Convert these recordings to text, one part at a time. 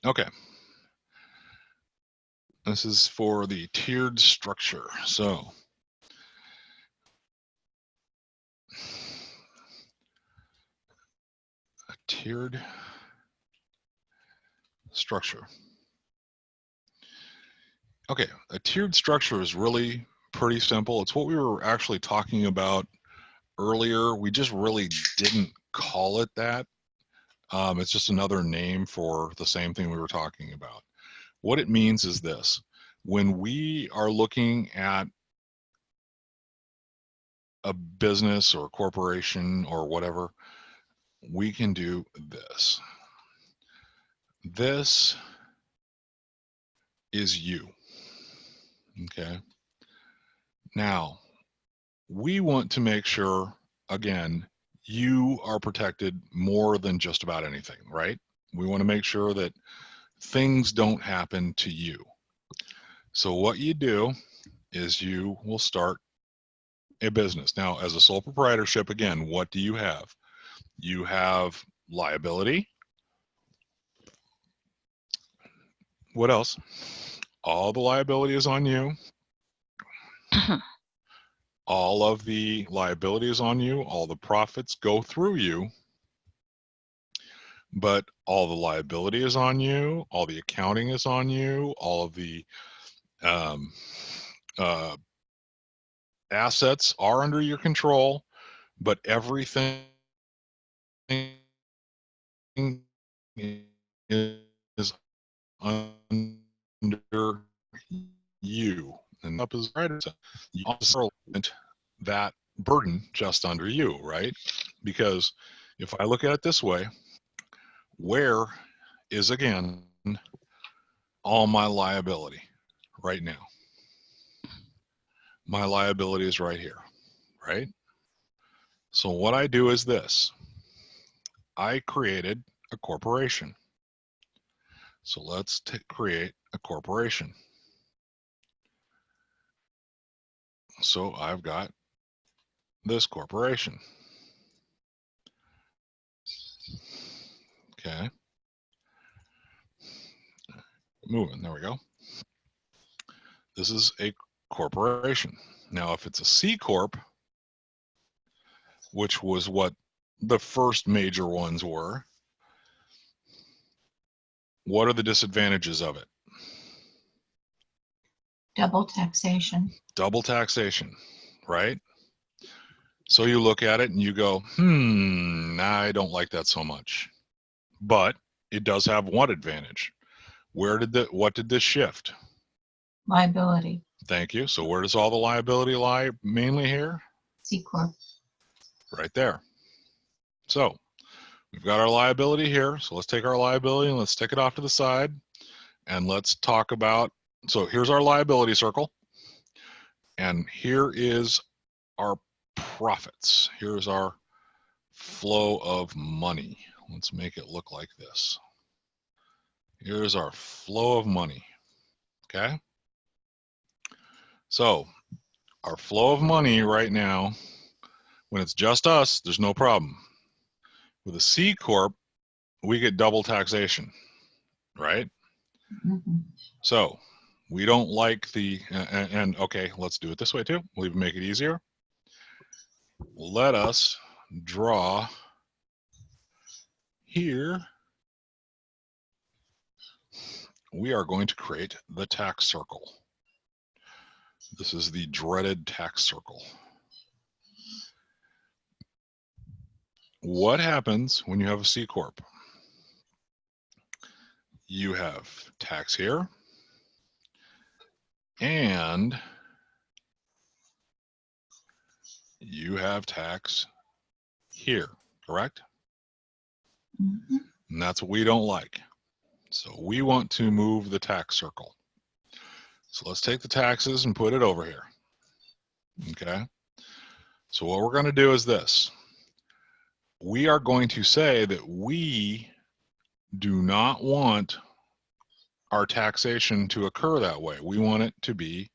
Okay. This is for the tiered structure. So a tiered structure. Okay, a tiered structure is really pretty simple. It's what we were actually talking about earlier. We just really didn't call it that. It's just another name for the same thing we were talking about. What it means is this. When we are looking at a business or corporation or whatever, we can do this. This is you. Okay. Now, we want to make sure, again, you are protected more than just about anything, right? We want to make sure that things don't happen to you. So what you do is you will start a business. Now, as a sole proprietorship, again, what do you have? You have liability. What else? All the liability is on you. All of the liability is on you. All the profits go through you. But all the liability is on you. All the accounting is on you. All of the assets are under your control. But everything is under you. And up is right. You also that burden just under you, right? Because if I look at it this way, where is again all my liability right now? My liability is right here, right? So what I do is this. I created a corporation. So let's create a corporation. So I've got this corporation. Okay. Moving, there we go. This is a corporation. Now, if it's a C Corp, which was what the first major ones were, what are the disadvantages of it? Double taxation. Double taxation, right? So you look at it and you go, I don't like that so much. But it does have one advantage. What did this shift? Liability. Thank you. So where does all the liability lie mainly here? C Corp. Right there. So we've got our liability here. So let's take our liability and let's stick it off to the side. And let's talk about, so here's our liability circle. And here is our profits. Here's our flow of money. Let's make it look like this. Here's our flow of money. Okay? So our flow of money right now, when it's just us, there's no problem. With a C Corp, we get double taxation, right? Mm-hmm. So we don't like the, and okay, let's do it this way too. We'll even make it easier. Let us draw here. We are going to create the tax circle. This is the dreaded tax circle. What happens when you have a C Corp? You have tax here, and you have tax here, correct? Mm-hmm. And that's what we don't like. So we want to move the tax circle. So let's take the taxes and put it over here. Okay. So what we're going to do is this. We are going to say that we do not want our taxation to occur that way. We want it to be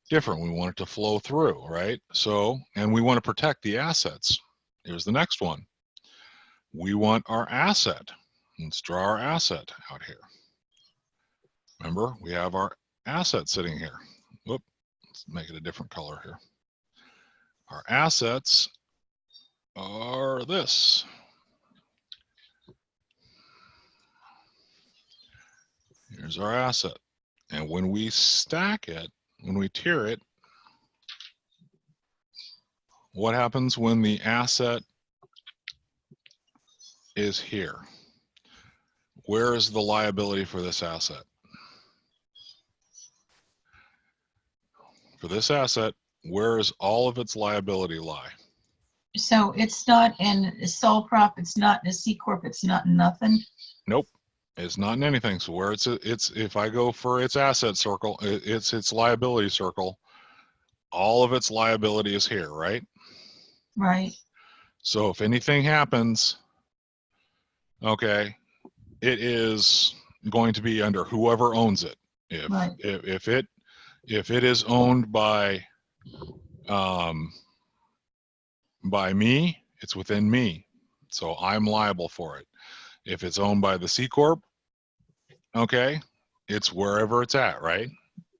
different. We want it to flow through, right? So, and we want to protect the assets. Here's the next one. We want our asset. Let's draw our asset out here. Remember, we have our asset sitting here. Whoop, let's make it a different color here. Our assets are this. Here's our asset. And when we stack it, when we tier it, what happens when the asset is here? Where is the liability for this asset? For this asset, where is all of its liability lie? So it's not in a sole prop, it's not in a C corp, it's not in nothing. Nope, it's not in anything. So where it's if I go for its asset circle, it's its liability circle, all of its liability is here, right? Right. So if anything happens, okay, it is going to be under whoever owns it. Right. If it is owned by me, it's within me, so I'm liable for it. If it's owned by the C corp, okay, it's wherever it's at, right?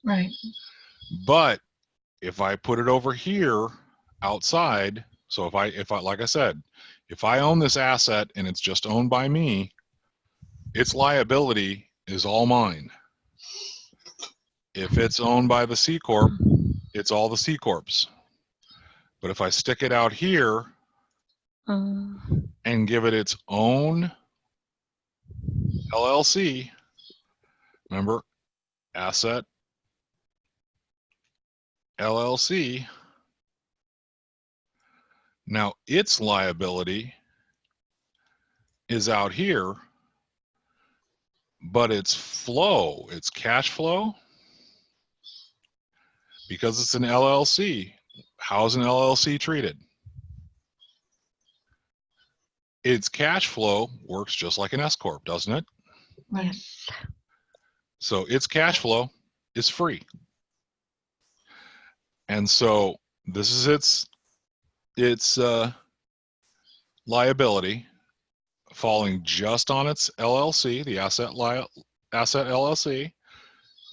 Right. But if I put it over here outside, so if I like I said, if I own this asset and it's just owned by me, its liability is all mine. If it's owned by the C corp, it's all the C corp's. But if I stick it out here and give it its own LLC, remember, asset LLC, now its liability is out here, but its flow, its cash flow, because it's an LLC, how's an LLC treated? Its cash flow works just like an S corp, doesn't it? Right. Yes. So its cash flow is free. And so this is its liability falling just on its LLC, the asset LLC.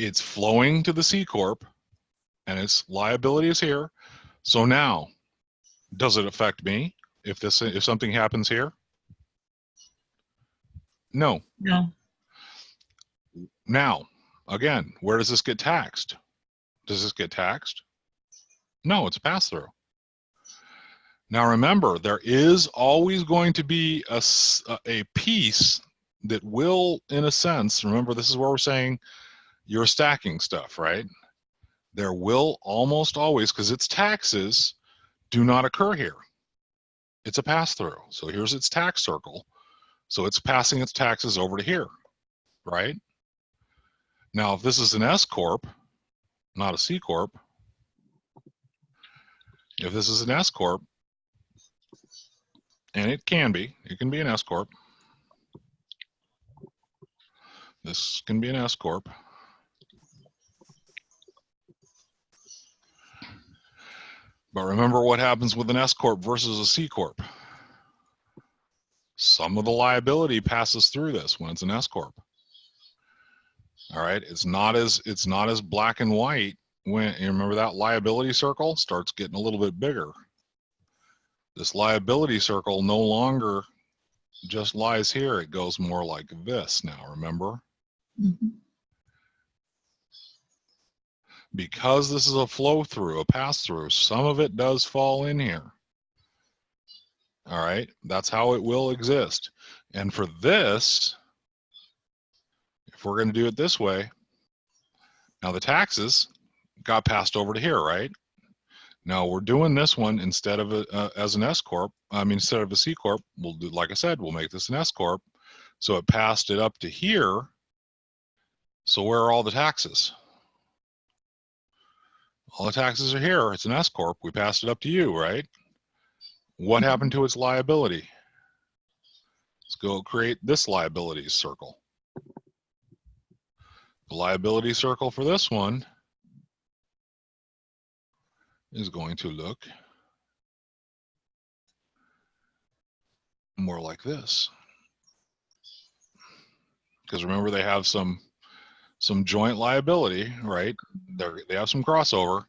It's flowing to the C corp, and its liability is here. So now, does it affect me if something happens here? No. No. Now, again, where does this get taxed? Does this get taxed? No, it's a pass-through. Now remember, there is always going to be a piece that will, in a sense, remember this is where we're saying you're stacking stuff, right? There will almost always, because its taxes do not occur here. It's a pass-through. So here's its tax circle. So it's passing its taxes over to here, right? Now, if this is an S corp, not a C corp, if this is an S corp, and it can be an S corp. This can be an S corp. But remember what happens with an S corp versus a C corp. Some of the liability passes through this when it's an S corp. All right, it's not as black and white when you remember that liability circle starts getting a little bit bigger. This liability circle no longer just lies here. It goes more like this now, remember? Mm-hmm. Because this is a flow through, a pass through, some of it does fall in here. All right, that's how it will exist. And for this, if we're going to do it this way, now the taxes got passed over to here, right? Now we're doing this one instead of as an S corp. I mean, instead of a C corp, we'll do, like I said, we'll make this an S corp. So it passed it up to here. So where are all the taxes? All the taxes are here. It's an S corp. We passed it up to you, right? What happened to its liability? Let's go create this liability circle. The liability circle for this one is going to look more like this. Because remember, they have some some joint liability, right? They have some crossover,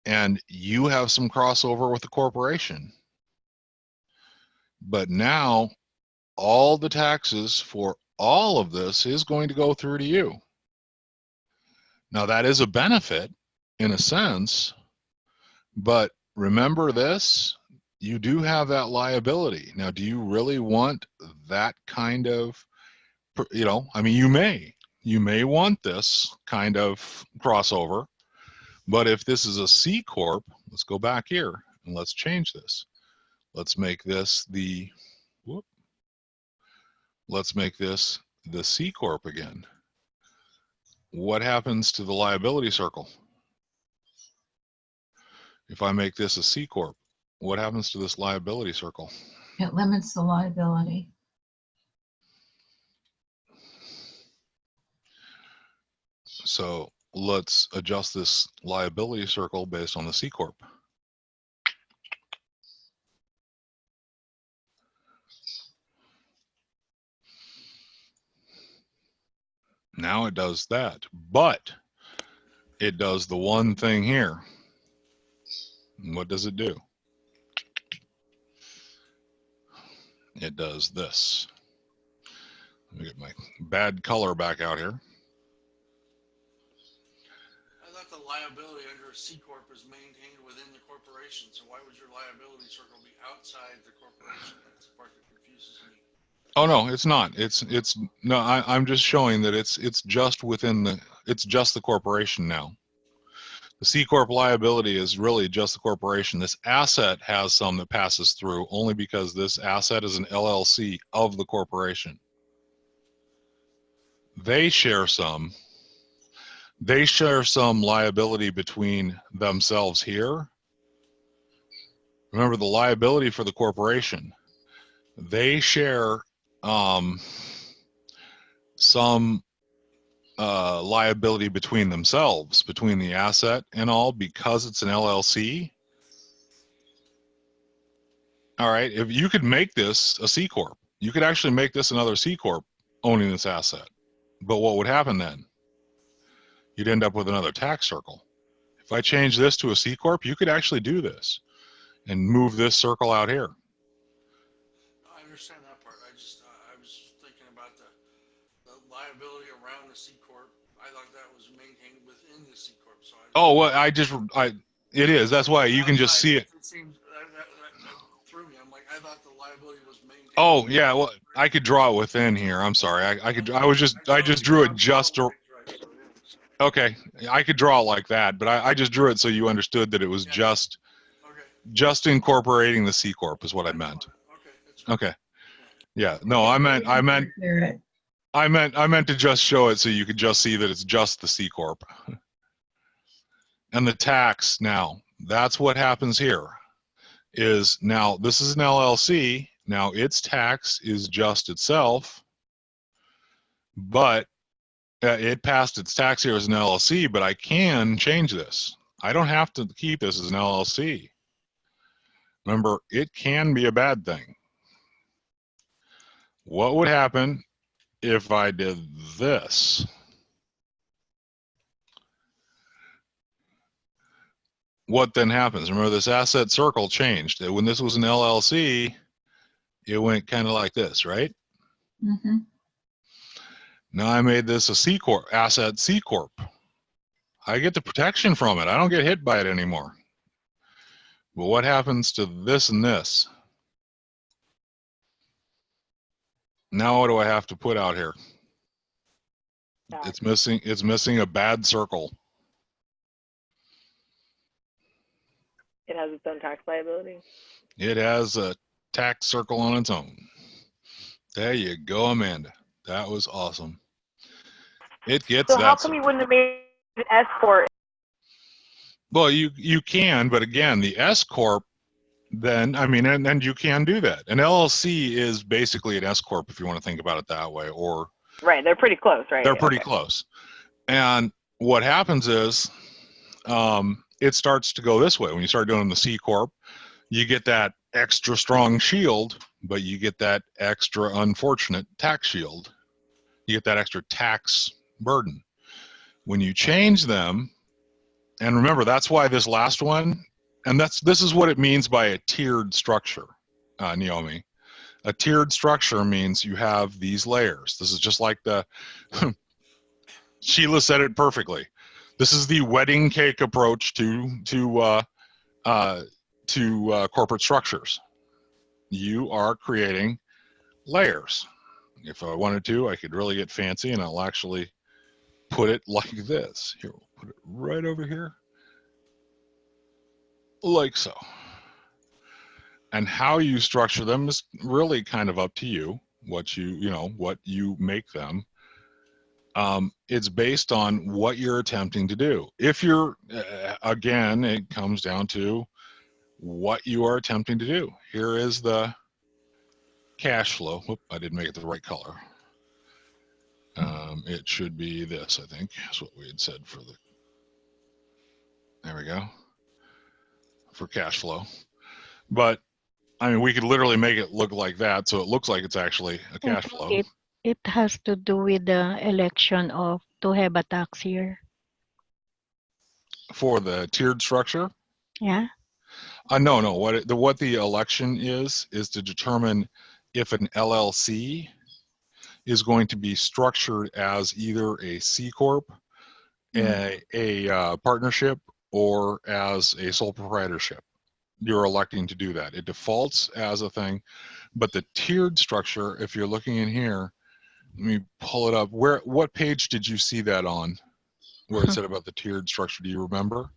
and you have some crossover with the corporation. But now all the taxes for all of this is going to go through to you. Now that is a benefit in a sense, but remember this, you do have that liability. Now, do you really want that kind of, I mean, you may want this kind of crossover, but if this is a C Corp, let's go back here and let's change this. Let's make this the, let's make this the C Corp again. What happens to the liability circle? If I make this a C Corp, what happens to this liability circle? It limits the liability. So let's adjust this liability circle based on the C Corp. Now it does that, but it does the one thing here. And what does it do? It does this. Let me get my bad color back out here. I thought the liability under a C Corp is maintained within the corporation, so why would your liability circle be outside the corporation? That's the part that confuses me. Oh no, it's not. No. I'm just showing that it's just within the. It's just the corporation now. The C Corp liability is really just the corporation. This asset has some that passes through only because this asset is an LLC of the corporation. They share some. They share some liability between themselves here. Remember the liability for the corporation. They share some liability between themselves, between the asset and all, because it's an LLC. All right, if you could make this a C Corp, you could actually make this another C Corp owning this asset. But what would happen then? You'd end up with another tax circle. If I change this to a C Corp, you could actually do this and move this circle out here. I understand that part. I was thinking about the liability around the C Corp. I thought that was maintained within the C Corp. So it is. That's why you can just see it. It seems that threw me. I'm like, I thought the liability was maintained. Oh yeah, well, I could draw it within here. I'm sorry. I just drew it just. Okay, I could draw it like that, but I just drew it so you understood that it was just incorporating the C Corp is what I meant. Okay. Yeah. No, I meant to just show it so you could just see that it's just the C Corp. And the tax now, that's what happens here. Is now this is an LLC. Now its tax is just itself, but it passed its tax here as an LLC, but I can change this. I don't have to keep this as an LLC. Remember, it can be a bad thing. What would happen if I did this? What then happens? Remember, this asset circle changed. When this was an LLC, it went kind of like this, right? Mm-hmm. Now I made this a C Corp, asset C Corp. I get the protection from it. I don't get hit by it anymore. But what happens to this and this? Now what do I have to put out here? It's missing a bad circle. It has its own tax liability. It has a tax circle on its own. There you go, Amanda. That was awesome. It gets so that. How come you wouldn't have made an S Corp? Well, you can, but again, the S Corp, then, I mean, and you can do that. An LLC is basically an S Corp if you want to think about it that way, or... Right, they're pretty close, right? They're pretty close. And what happens is it starts to go this way. When you start doing the C Corp, you get that extra strong shield, but you get that extra unfortunate tax shield. You get that extra tax burden. When you change them, and remember, that's why this last one, and this is what it means by a tiered structure, Naomi. A tiered structure means you have these layers. This is just like the, Sheila said it perfectly. This is the wedding cake approach to corporate structures. You are creating layers. If I wanted to, I could really get fancy, and I'll actually put it like this. Here, we'll put it right over here, like so. And how you structure them is really kind of up to you. What you make them. It's based on what you're attempting to do. If you're, again, it comes down to what you are attempting to do. Here is the cash flow. Whoop, I didn't make it the right color. It should be this, I think. That's what we had said for the, there we go, for cash flow. But, I mean, we could literally make it look like that, so it looks like it's actually a cash flow. It has to do with the election of to have a tax year. For the tiered structure? Yeah. No. What the election is to determine if an LLC is going to be structured as either a C corp, a partnership, or as a sole proprietorship. You're electing to do that. It defaults as a thing, but the tiered structure, if you're looking in here, let me pull it up. What page did you see that on? Where it said about the tiered structure? Do you remember?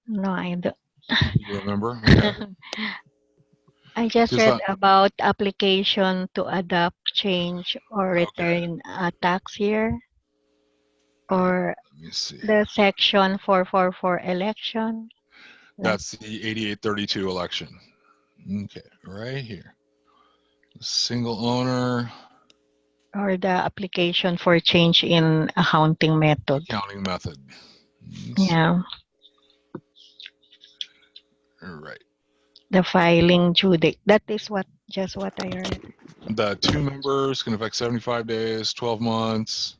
No, I don't. You remember? Okay. I just read about application to adopt, change, or return a tax year, or Let me see. the section 444 election. That's the 8832 election. Okay, right here. Single owner. Or the application for change in accounting method. Accounting method. Yeah. Right. The filing due date. That is just what I heard. The 2 members can affect 75 days, 12 months.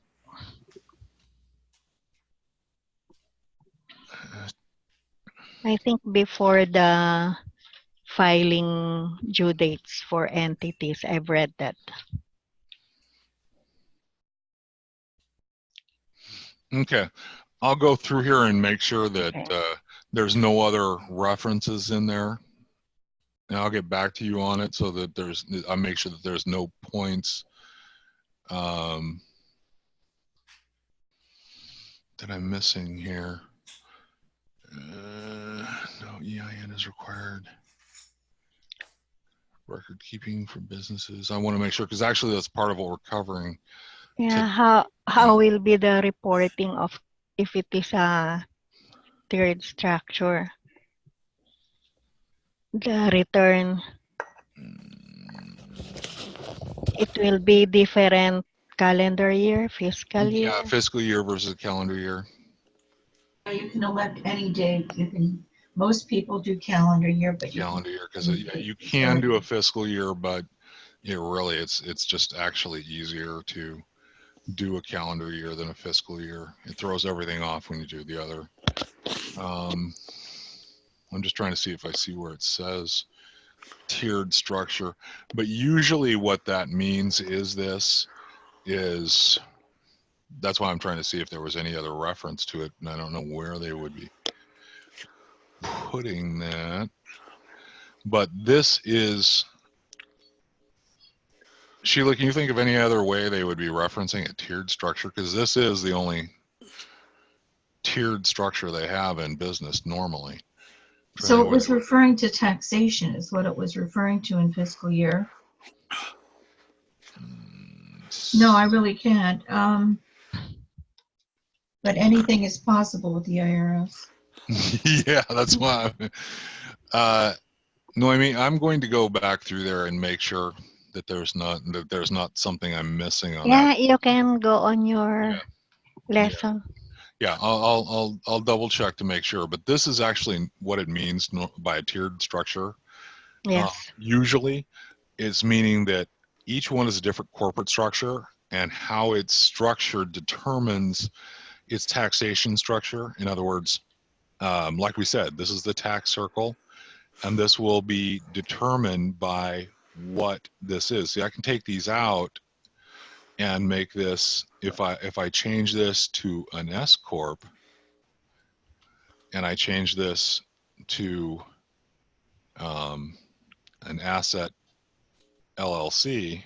I think before the filing due dates for entities, I've read that. Okay. I'll go through here and make sure that there's no other references in there. And I'll get back to you on it so that I'll make sure that there's no points that I'm missing here. No EIN is required. Record keeping for businesses. I want to make sure, because actually that's part of what we're covering. Yeah, how will be the reporting of if it is a tiered structure? The return, it will be different calendar year, fiscal year. Yeah, fiscal year versus calendar year. You can elect any date. Most people do calendar year, but Calendar year, because you can do a fiscal year, but really it's just actually easier to do a calendar year than a fiscal year. It throws everything off when you do the other. I'm just trying to see if I see where it says tiered structure, but usually what that means is that's why I'm trying to see if there was any other reference to it, and I don't know where they would be putting that. But this is, Sheila, can you think of any other way they would be referencing a tiered structure? Because this is the only tiered structure they have in business normally. So it was referring to taxation is what it was referring to in fiscal year. No, I really can't. But anything is possible with the IRS. Yeah, that's why. Noemi, I'm going to go back through there and make sure that there's not something I'm missing on that. Yeah, you can go on your lesson. Yeah, I'll double check to make sure, but this is actually what it means by a tiered structure. Yes. Usually, it's meaning that each one is a different corporate structure, and how it's structured determines its taxation structure. In other words, like we said, this is the tax circle, and this will be determined by what this is. See, I can take these out and make this, if I change this to an S corp, and I change this to an asset LLC,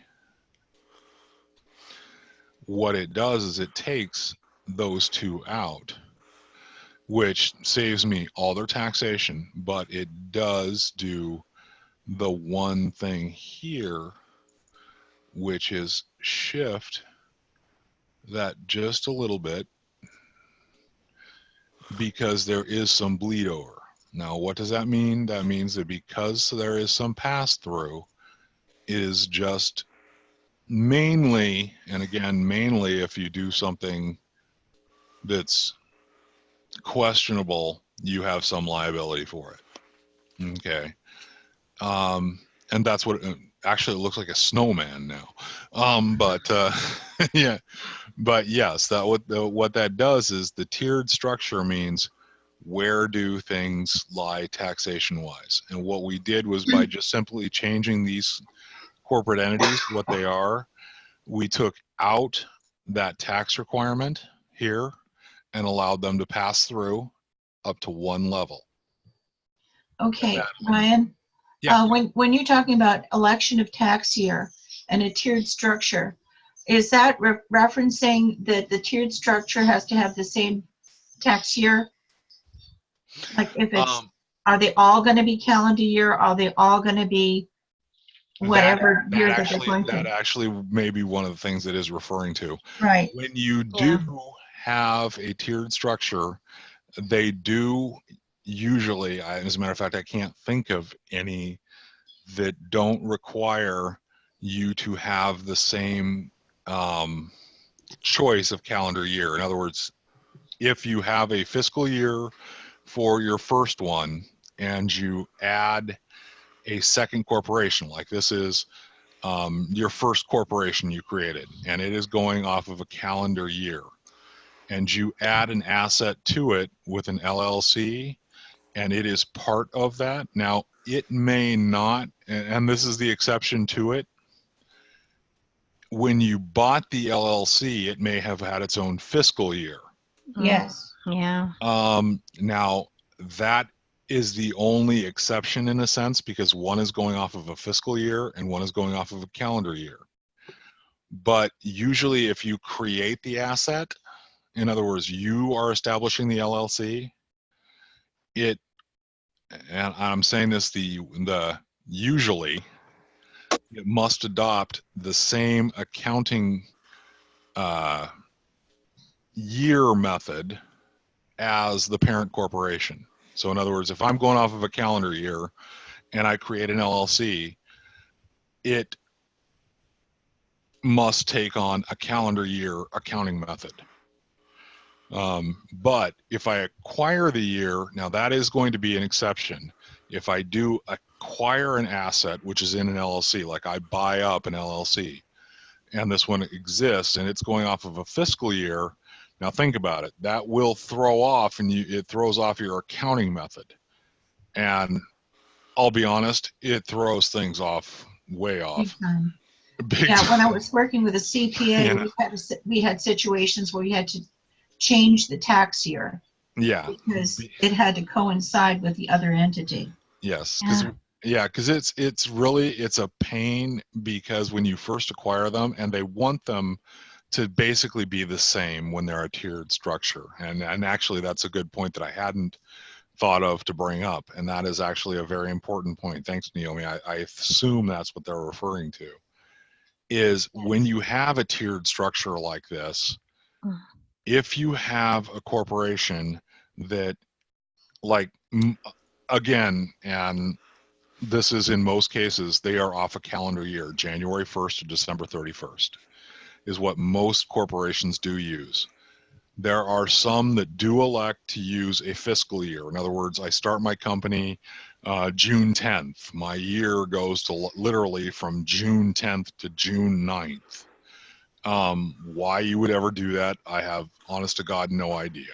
what it does is it takes those two out, which saves me all their taxation, but it does do the one thing here, which is shift that just a little bit, because there is some bleed over. Now, what does that mean? That means that because there is some pass through, is just mainly, and again, mainly if you do something that's questionable, you have some liability for it. Okay. And that's what actually it looks like, a snowman now. But yeah, but yes, that what that does is the tiered structure means where do things lie taxation wise. And what we did was by just simply changing these corporate entities, what they are, we took out that tax requirement here and allowed them to pass through up to one level. Okay, That- Ryan, Yeah. when you're talking about election of tax year and a tiered structure, is that referencing that the tiered structure has to have the same tax year? Like if it's, are they all going to be calendar year? Are they all going to be whatever year that they're going that to? actually may be one of the things it is referring to. Right. When you do have a tiered structure, they do usually, as a matter of fact, I can't think of any that don't require you to have the same choice of calendar year. In other words, if you have a fiscal year for your first one and you add a second corporation, like this is your first corporation you created, and it is going off of a calendar year, and you add an asset to it with an LLC, and it is part of that. Now, it may not, and this is the exception to it, when you bought the LLC, it may have had its own fiscal year. Yes. Yeah. Now, that is the only exception in a sense, because one is going off of a fiscal year and one is going off of a calendar year. But usually if you create the asset, in other words, you are establishing the LLC, and I'm saying this, the usually it must adopt the same accounting year method as the parent corporation. So in other words, if I'm going off of a calendar year and I create an LLC, it must take on a calendar year accounting method. But if I acquire the year, now that is going to be an exception. If I do acquire an asset, which is in an LLC, like I buy up an LLC, and this one exists and it's going off of a fiscal year, now think about it, that will throw off, and it throws off your accounting method. And I'll be honest, it throws things off, way Big off. time. Big Yeah, time. when I was working with a CPA, Yeah. we had situations where we had to change the tax year Yeah. because it had to coincide with the other entity. Yes. Yeah. Because it's really a pain, because when you first acquire them, and they want them to basically be the same when they're a tiered structure. And actually that's a good point that I hadn't thought of to bring up, and that is actually a very important point. Thanks, Naomi. I assume that's what they're referring to, is when you have a tiered structure like this, if you have a corporation that, like, again, and this is in most cases, they are off a calendar year, January 1st to December 31st is what most corporations do use. There are some that do elect to use a fiscal year. In other words, I start my company June 10th. My year goes to literally from June 10th to June 9th. Why you would ever do that, I have, honest to God, no idea.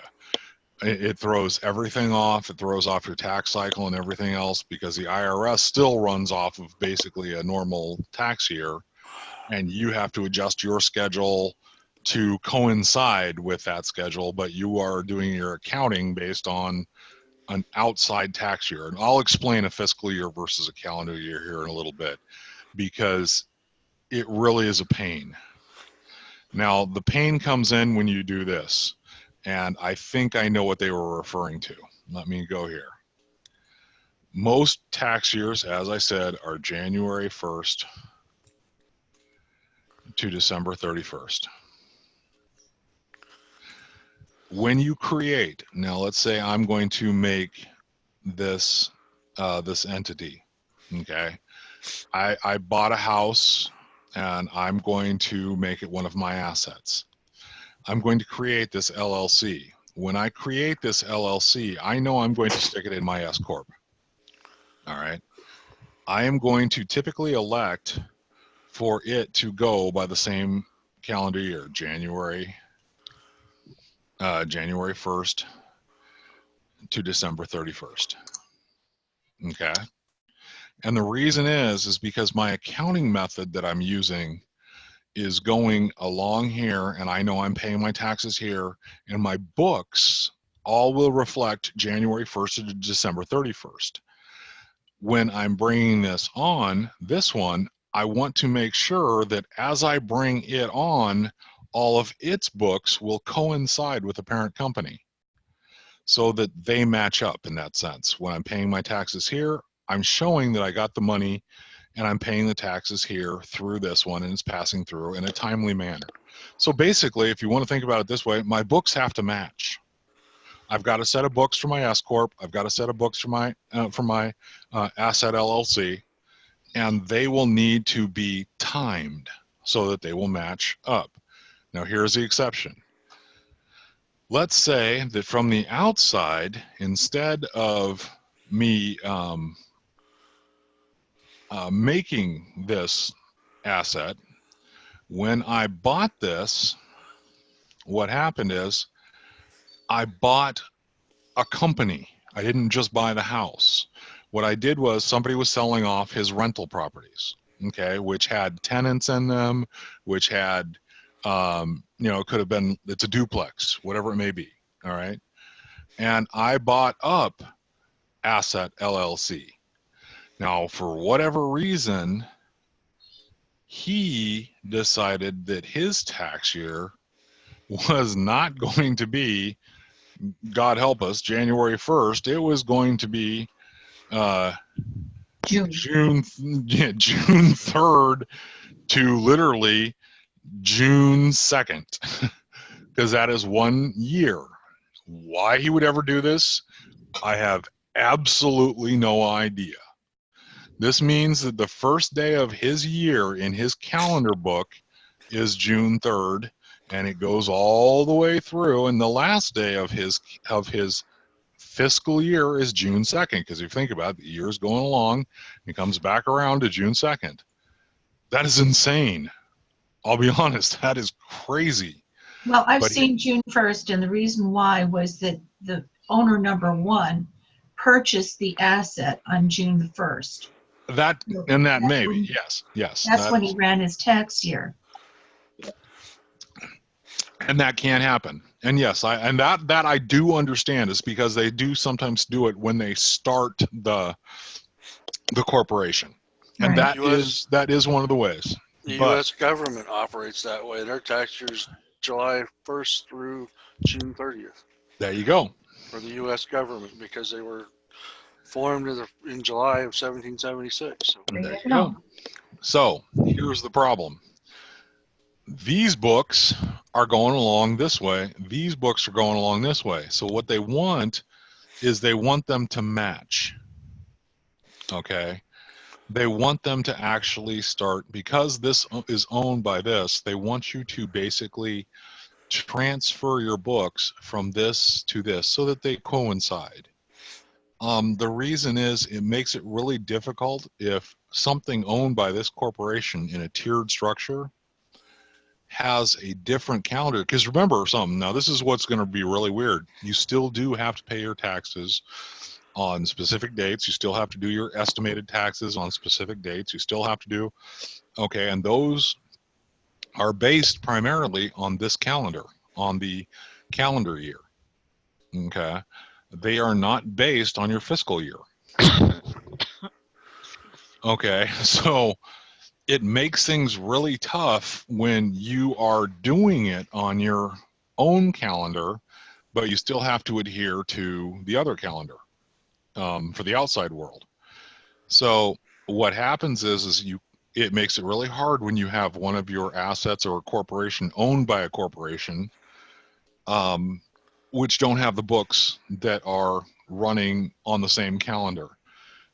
It throws everything off. It throws off your tax cycle and everything else, because the IRS still runs off of basically a normal tax year, and you have to adjust your schedule to coincide with that schedule, but you are doing your accounting based on an outside tax year. And I'll explain a fiscal year versus a calendar year here in a little bit, because it really is a pain. Now, the pain comes in when you do this, and I think I know what they were referring to. Let me go here. Most tax years, as I said, are January 1st to December 31st. When you create, now let's say I'm going to make this this entity, okay? I bought a house and I'm going to make it one of my assets. I'm going to create this LLC. When I create this LLC, I know I'm going to stick it in my S Corp. All right. I am going to typically elect for it to go by the same calendar year, January 1st to December 31st. Okay. And the reason is because my accounting method that I'm using is going along here, and I know I'm paying my taxes here, and my books all will reflect January 1st to December 31st. When I'm bringing this on, this one, I want to make sure that as I bring it on, all of its books will coincide with the parent company so that they match up in that sense. When I'm paying my taxes here, I'm showing that I got the money and I'm paying the taxes here through this one, and it's passing through in a timely manner. So basically, if you want to think about it this way, my books have to match. I've got a set of books for my S Corp. I've got a set of books for my asset LLC, and they will need to be timed so that they will match up. Now, here's the exception. Let's say that from the outside, instead of me making this asset, when I bought this, what happened is I bought a company. I didn't just buy the house. What I did was somebody was selling off his rental properties, okay, which had tenants in them, which had, it could have been, it's a duplex, whatever it may be, all right? And I bought up Asset LLC. Now, for whatever reason, he decided that his tax year was not going to be, God help us, January 1st. It was going to be June 3rd to literally June 2nd, because that is 1 year. Why he would ever do this, I have absolutely no idea. This means that the first day of his year in his calendar book is June 3rd, and it goes all the way through, and the last day of his fiscal year is June 2nd, because if you think about it, the year is going along, it comes back around to June 2nd. That is insane. I'll be honest, that is crazy. Well, I've seen June 1st, and the reason why was that the owner number one purchased the asset on June the 1st. That maybe, yes. That's when he ran his tax year. And that can't happen. And yes, that I do understand, is because they do sometimes do it when they start the corporation. And Right. that is one of the ways. The U.S. government operates that way. Their tax year's July 1st through June 30th. There you go. For the U.S. government, because they were formed in July of 1776. So. There you go. So here's the problem. These books are going along this way. These books are going along this way. So what they want is they want them to match. Okay. They want them to actually start, because this is owned by this, they want you to basically transfer your books from this to this so that they coincide. The reason is it makes it really difficult if something owned by this corporation in a tiered structure has a different calendar. Because remember something, now this is what's going to be really weird. You still do have to pay your taxes on specific dates. You still have to do your estimated taxes on specific dates. You still have to do, okay, and those are based primarily on this calendar, on the calendar year. Okay. They are not based on your fiscal year. Okay. So it makes things really tough when you are doing it on your own calendar, but you still have to adhere to the other calendar for the outside world. So what happens is it makes it really hard when you have one of your assets or a corporation owned by a corporation, which don't have the books that are running on the same calendar.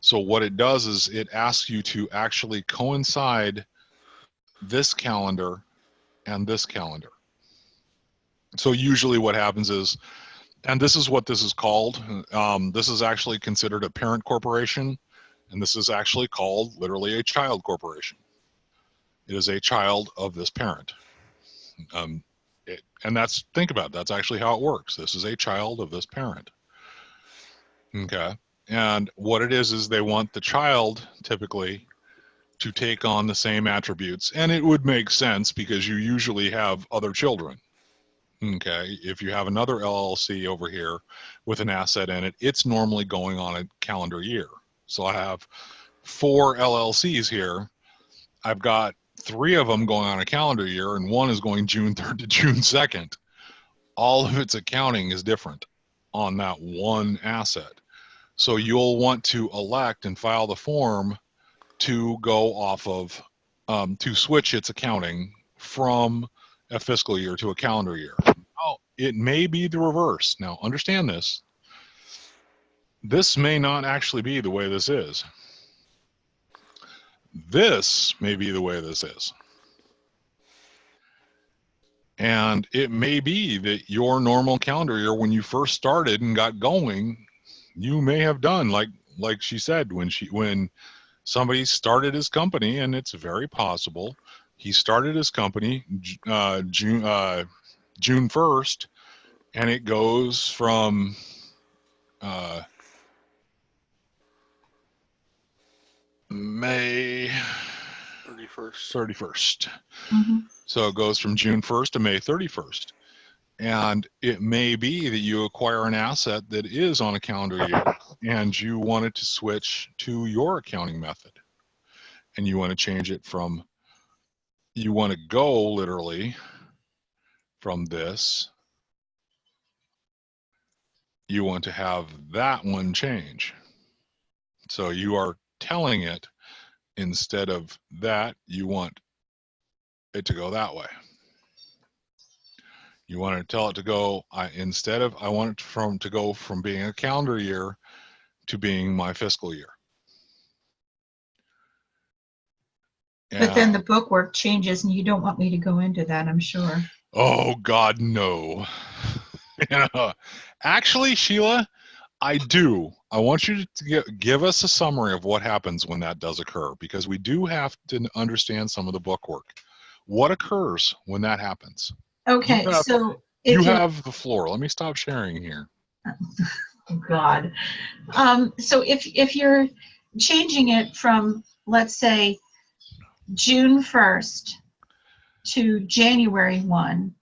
So what it does is it asks you to actually coincide this calendar and this calendar. So usually what happens is, and this is what this is called, this is actually considered a parent corporation, and this is actually called literally a child corporation. It is a child of this parent. And think about it, that's actually how it works. This is a child of this parent. Okay. And what it is they want the child typically to take on the same attributes. And it would make sense because you usually have other children. Okay. If you have another LLC over here with an asset in it, it's normally going on a calendar year. So I have 4 LLCs here. I've got 3 of them going on a calendar year, and 1 is going June 3rd to June 2nd. All of its accounting is different on that one asset. So you'll want to elect and file the form to go off of, to switch its accounting from a fiscal year to a calendar year. Now, it may be the reverse. Now, understand this. This may not actually be the way this is. This may be the way this is. And it may be that your normal calendar year, when you first started and got going, you may have done like she said when somebody started his company, and it's very possible he started his company June 1st, and it goes from May 31st. Mhm. So it goes from June 1st to May 31st. And it may be that you acquire an asset that is on a calendar year and you want it to switch to your accounting method. And you want to change it from, you want to go literally from this, you want to have that one change. So you are telling it, instead of that, you want it to go that way. You want to tell it to go, I want it to go from being a calendar year to being my fiscal year. But then the bookwork changes, and you don't want me to go into that, I'm sure. Oh God, no. Yeah. Actually, Sheila, I do. I want you to give us a summary of what happens when that does occur, because we do have to understand some of the bookwork. What occurs when that happens? Okay, so you have the floor. Let me stop sharing here. Oh God. So if you're changing it from, let's say, June 1st to January 1,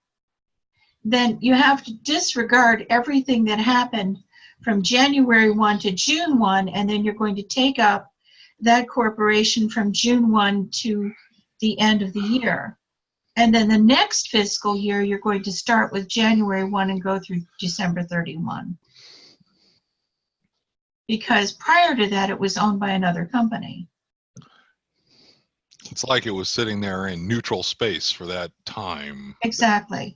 then you have to disregard everything that happened from January 1 to June 1, and then you're going to take up that corporation from June 1 to the end of the year. And then the next fiscal year, you're going to start with January 1 and go through December 31. Because prior to that, it was owned by another company. It's like it was sitting there in neutral space for that time. Exactly.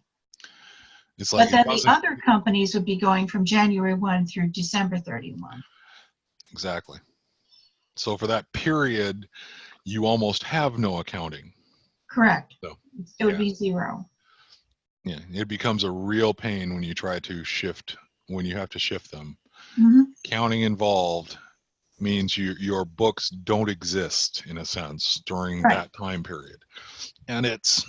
It's like, but then the other companies would be going from January 1 through December 31. Exactly. So for that period, you almost have no accounting. Correct. So it would be 0. Yeah, it becomes a real pain when you try to shift, when you have to shift them. Mm-hmm. accounting involved means your books don't exist in a sense during Right. that time period. And it's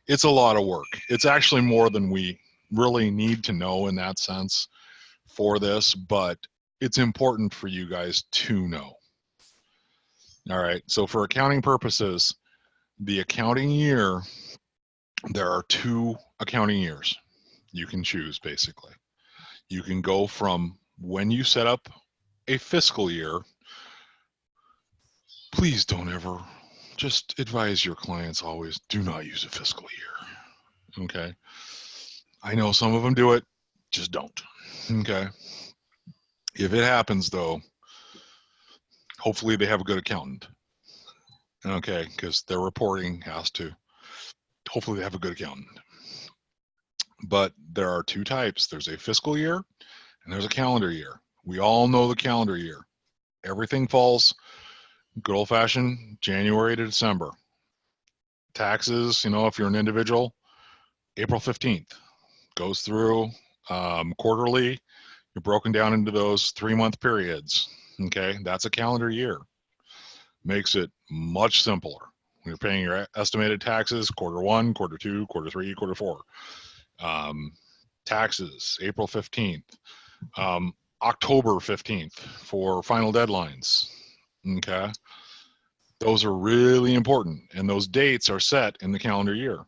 it's a lot of work. It's actually more than we really need to know in that sense for this, but it's important for you guys to know. All right, so for accounting purposes, the accounting year, there are 2 accounting years you can choose basically. You can go from when you set up a fiscal year. Please don't ever, just advise your clients always, do not use a fiscal year. Okay. I know some of them do it, just don't. Okay. If it happens though, hopefully they have a good accountant. Okay. Because their reporting has to, hopefully they have a good accountant. But there are 2 types. There's a fiscal year and there's a calendar year. We all know the calendar year. Everything falls good old fashioned January to December. Taxes, if you're an individual, April 15th. Goes through quarterly. You're broken down into those 3-month periods. Okay, that's a calendar year. Makes it much simpler. When you're paying your estimated taxes, quarter 1, quarter 2, quarter 3, quarter 4. Taxes, April 15th. October 15th for final deadlines. Okay. Those are really important, and those dates are set in the calendar year.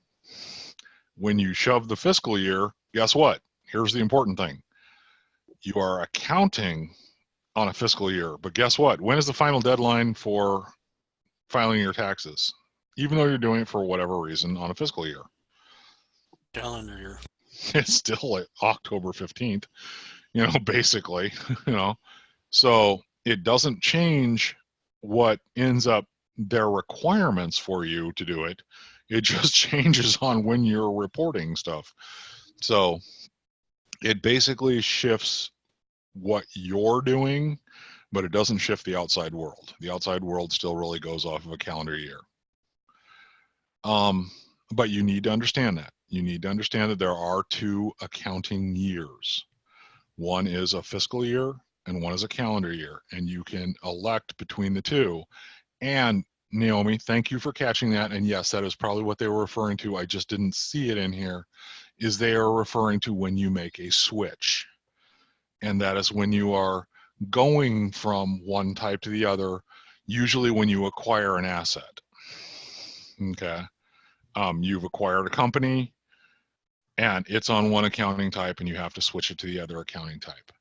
When you shove the fiscal year, guess what? Here's the important thing. You are accounting on a fiscal year, but guess what? When is the final deadline for filing your taxes? Even though you're doing it for whatever reason on a fiscal year. Calendar year. It's still like October 15th, basically, So it doesn't change what ends up their requirements for you to do it. It just changes on when you're reporting stuff. So it basically shifts what you're doing, but it doesn't shift the outside world. The outside world still really goes off of a calendar year. But you need to understand that. You need to understand that there are 2 accounting years. One is a fiscal year and one is a calendar year, and you can elect between the 2. And Naomi, thank you for catching that. And yes, that is probably what they were referring to. I just didn't see it in here. Is they are referring to when you make a switch. And that is when you are going from one type to the other, usually when you acquire an asset. Okay. You've acquired a company and it's on one accounting type and you have to switch it to the other accounting type.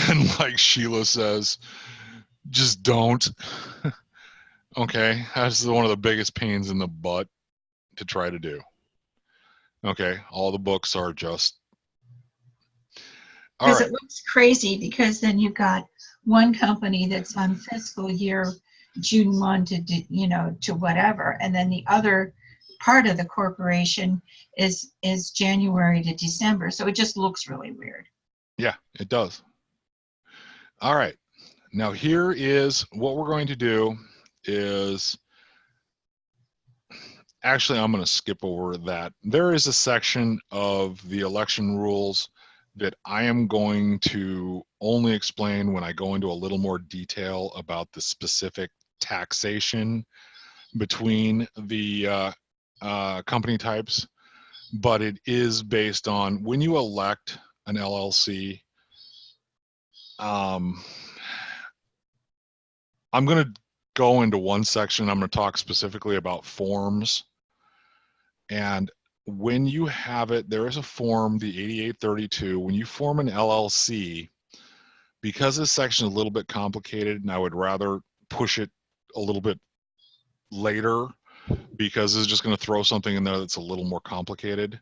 And like Sheila says, just don't. Okay. That's one of the biggest pains in the butt to try to do. Okay. All the books are just. Because it looks crazy, because then you've got one company that's on fiscal year June 1 to whatever, and then the other part of the corporation is January to December. So it just looks really weird. Yeah, it does. All right. Now here is what we're going to do is, actually I'm going to skip over that. There is a section of the election rules that I am going to only explain when I go into a little more detail about the specific taxation between the company types, but it is based on when you elect an LLC. I'm going to go into one section. I'm going to talk specifically about forms. And when you have it, there is a form, the 8832. When you form an LLC, because this section is a little bit complicated, and I would rather push it a little bit later, because it's just going to throw something in there that's a little more complicated.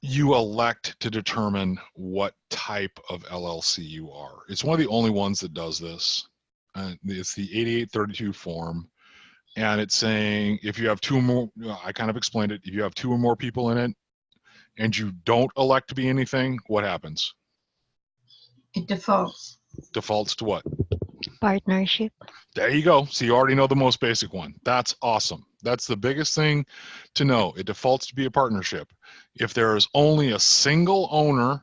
You elect to determine what type of LLC you are. It's one of the only ones that does this. It's the 8832 form. And it's saying if you have 2 or more, I kind of explained it, if you have 2 or more people in it and you don't elect to be anything, what happens? It defaults. Defaults to what? Partnership. There you go. So you already know the most basic one. That's awesome. That's the biggest thing to know. It defaults to be a partnership. If there is only a single owner,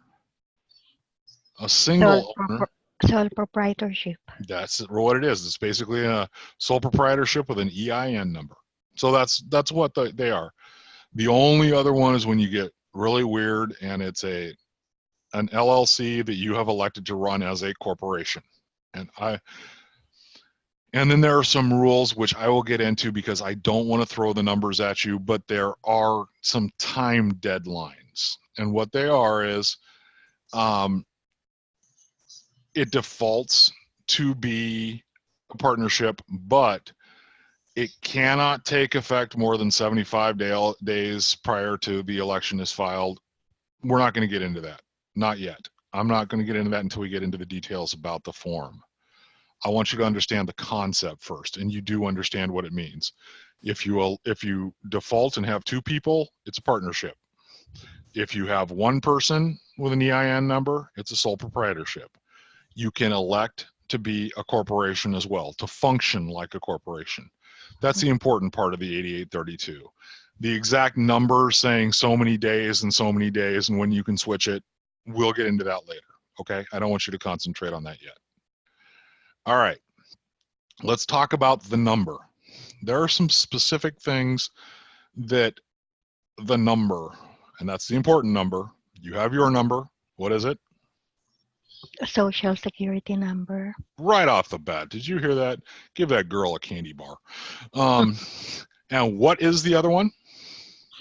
A single owner. Sole proprietorship. That's what it is. It's basically a sole proprietorship with an EIN number. So that's what they are. The only other one is when you get really weird and it's an LLC that you have elected to run as a corporation. And then there are some rules which I will get into because I don't want to throw the numbers at you, but there are some time deadlines. And what they are is it defaults to be a partnership, but it cannot take effect more than 75 days prior to the election is filed. We're not going to get into that. Not yet. I'm not going to get into that until we get into the details about the form. I want you to understand the concept first, and you do understand what it means. If you default and have two people, it's a partnership. If you have one person with an EIN number, it's a sole proprietorship. You can elect to be a corporation as well, to function like a corporation. That's the important part of the 8832. The exact number saying so many days and when you can switch it, we'll get into that later, okay? I don't want you to concentrate on that yet. All right, let's talk about the number. There are some specific things that the number, and that's the important number. You have your number. What is it? Social security number. Right off the bat. Did you hear that? Give that girl a candy bar. And what is the other one?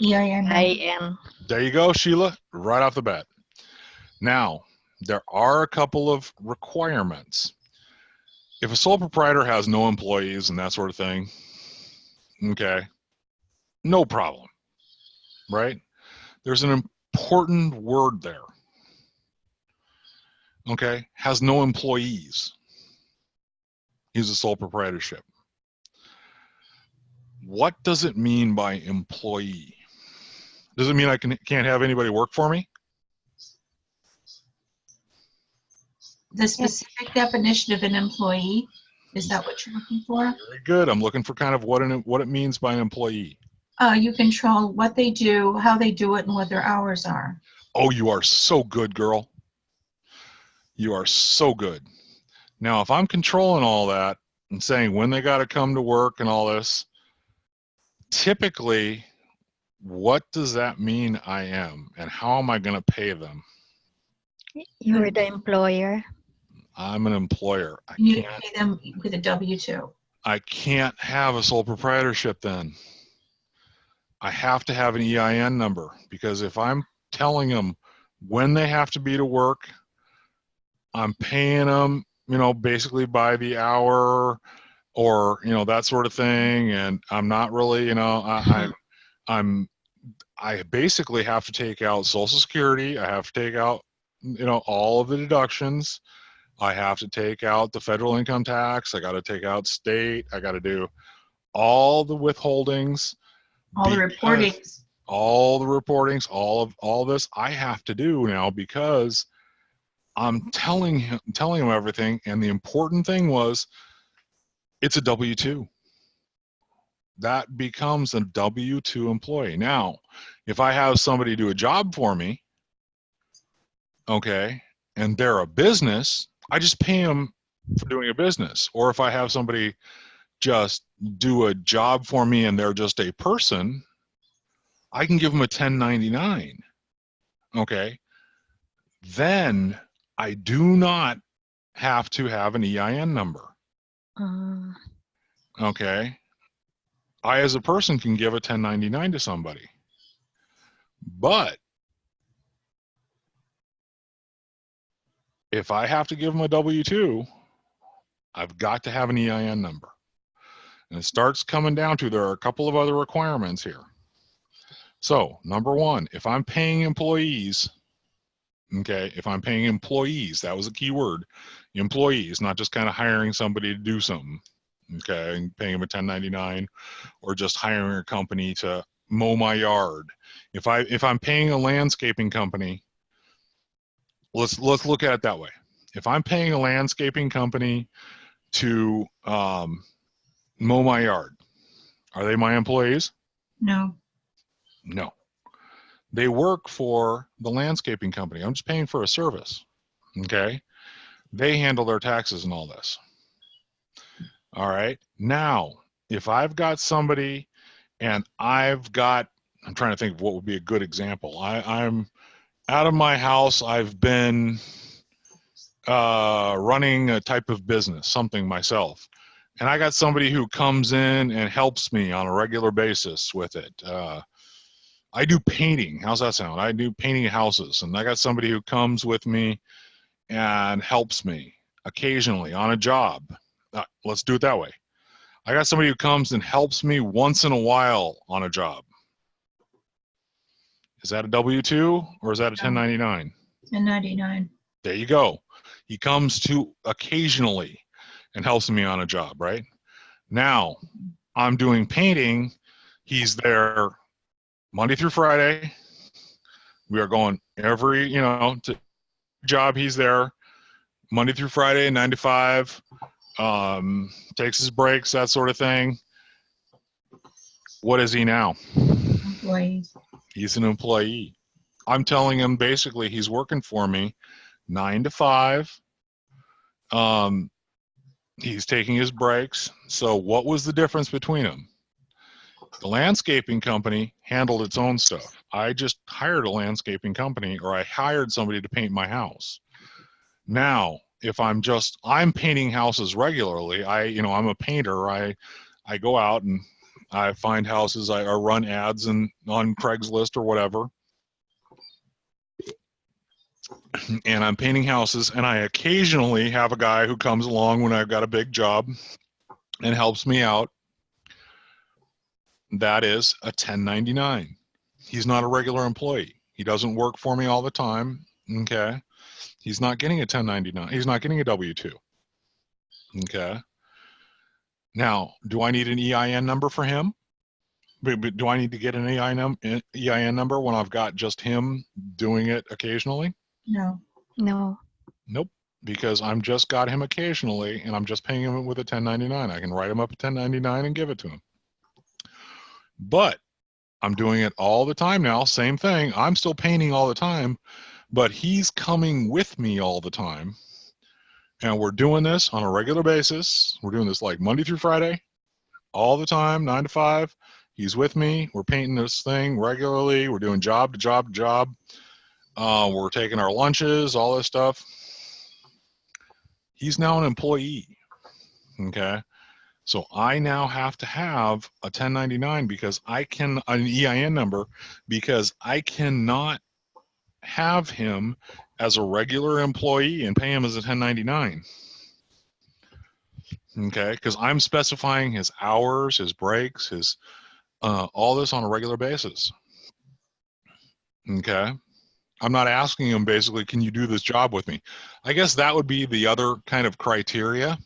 EIN. IN. There you go, Sheila. Right off the bat. Now, there are a couple of requirements. If a sole proprietor has no employees and that sort of thing, okay, no problem, right? There's an important word there, okay? Has no employees. He's a sole proprietorship. What does it mean by employee? Does it mean I can't have anybody work for me? The specific definition of an employee, is that what you're looking for? Very good. I'm looking for kind of what it means by an employee. You control what they do, how they do it, and what their hours are. Oh, you are so good, girl. You are so good. Now, if I'm controlling all that and saying when they got to come to work and all this, typically, what does that mean I am, and how am I going to pay them? You're the employer. I'm an employer. You pay them with a W-2. I can't have a sole proprietorship then. I have to have an EIN number, because if I'm telling them when they have to be to work, I'm paying them, basically by the hour or, that sort of thing. And I'm not really, I basically have to take out Social Security. I have to take out, all of the deductions. I have to take out the federal income tax. I got to take out state. I got to do all the withholdings. All the reportings. All the reportings, all this I have to do now, because I'm telling him everything. And the important thing was, it's a W-2. That becomes a W-2 employee. Now, if I have somebody do a job for me, okay, and they're a business, I just pay them for doing a business. Or if I have somebody just do a job for me and they're just a person, I can give them a 1099. Okay. Then I do not have to have an EIN number. Okay. I, as a person, can give a 1099 to somebody. But if I have to give them a W-2, I've got to have an EIN number. And it starts coming down to, there are a couple of other requirements here. So, number one, if I'm paying employees, okay, if I'm paying employees, that was a key word, employees, not just kind of hiring somebody to do something, okay, and paying them a 1099, or just hiring a company to mow my yard. If I'm paying a landscaping company, let's look at it that way. If I'm paying a landscaping company to mow my yard, are they my employees? No. No. They work for the landscaping company. I'm just paying for a service. Okay. They handle their taxes and all this. All right. Now, if I've got somebody and I'm trying to think of what would be a good example. I'm out of my house. I've been running a type of business, something myself. And I got somebody who comes in and helps me on a regular basis with it. I do painting. How's that sound? I do painting houses. And I got somebody who comes with me and helps me occasionally on a job. Let's do it that way. I got somebody who comes and helps me once in a while on a job. Is that a W-2 or is that a 1099? 1099. There you go. He comes to occasionally and helps me on a job, right? Now, I'm doing painting. He's there Monday through Friday. We are going every, to job he's there Monday through Friday, 9 to 5. Takes his breaks, that sort of thing. What is he now? Employee. He's an employee. I'm telling him basically he's working for me 9 to 5. He's taking his breaks. So what was the difference between them? The landscaping company handled its own stuff. I just hired a landscaping company, or I hired somebody to paint my house. Now, if I'm painting houses regularly, I'm a painter. I go out and I find houses. I run ads on Craigslist or whatever. And I'm painting houses, and I occasionally have a guy who comes along when I've got a big job and helps me out. That is a 1099. He's not a regular employee. He doesn't work for me all the time. Okay. He's not getting a 1099. He's not getting a W-2. Okay. Now, do I need an EIN number for him? Do I need to get an EIN number when I've got just him doing it occasionally? No. No. Nope. Because I'm just got him occasionally, and I'm just paying him with a 1099. I can write him up a 1099 and give it to him. But I'm doing it all the time now. Same thing. I'm still painting all the time, but he's coming with me all the time. And we're doing this on a regular basis. We're doing this like Monday through Friday, all the time, 9 to 5. He's with me. We're painting this thing regularly. We're doing job to job to job. We're taking our lunches, all this stuff. He's now an employee. Okay. So I now have to have a 1099 because an EIN number, because I cannot have him as a regular employee and pay him as a 1099. Okay, because I'm specifying his hours, his breaks, his all this on a regular basis. Okay, I'm not asking him basically, can you do this job with me? I guess that would be the other kind of criteria.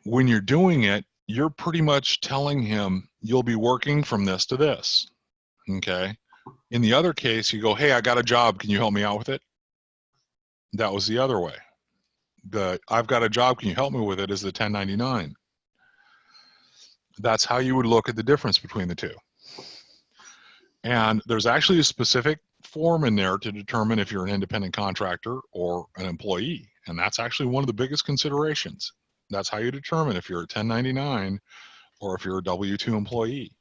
When you're doing it, you're pretty much telling him you'll be working from this to this. Okay. In the other case, you go, hey, I got a job. Can you help me out with it? That was the other way. I've got a job. Can you help me with it is the 1099. That's how you would look at the difference between the two. And there's actually a specific form in there to determine if you're an independent contractor or an employee. And that's actually one of the biggest considerations. That's how you determine if you're a 1099 or if you're a W-2 employee,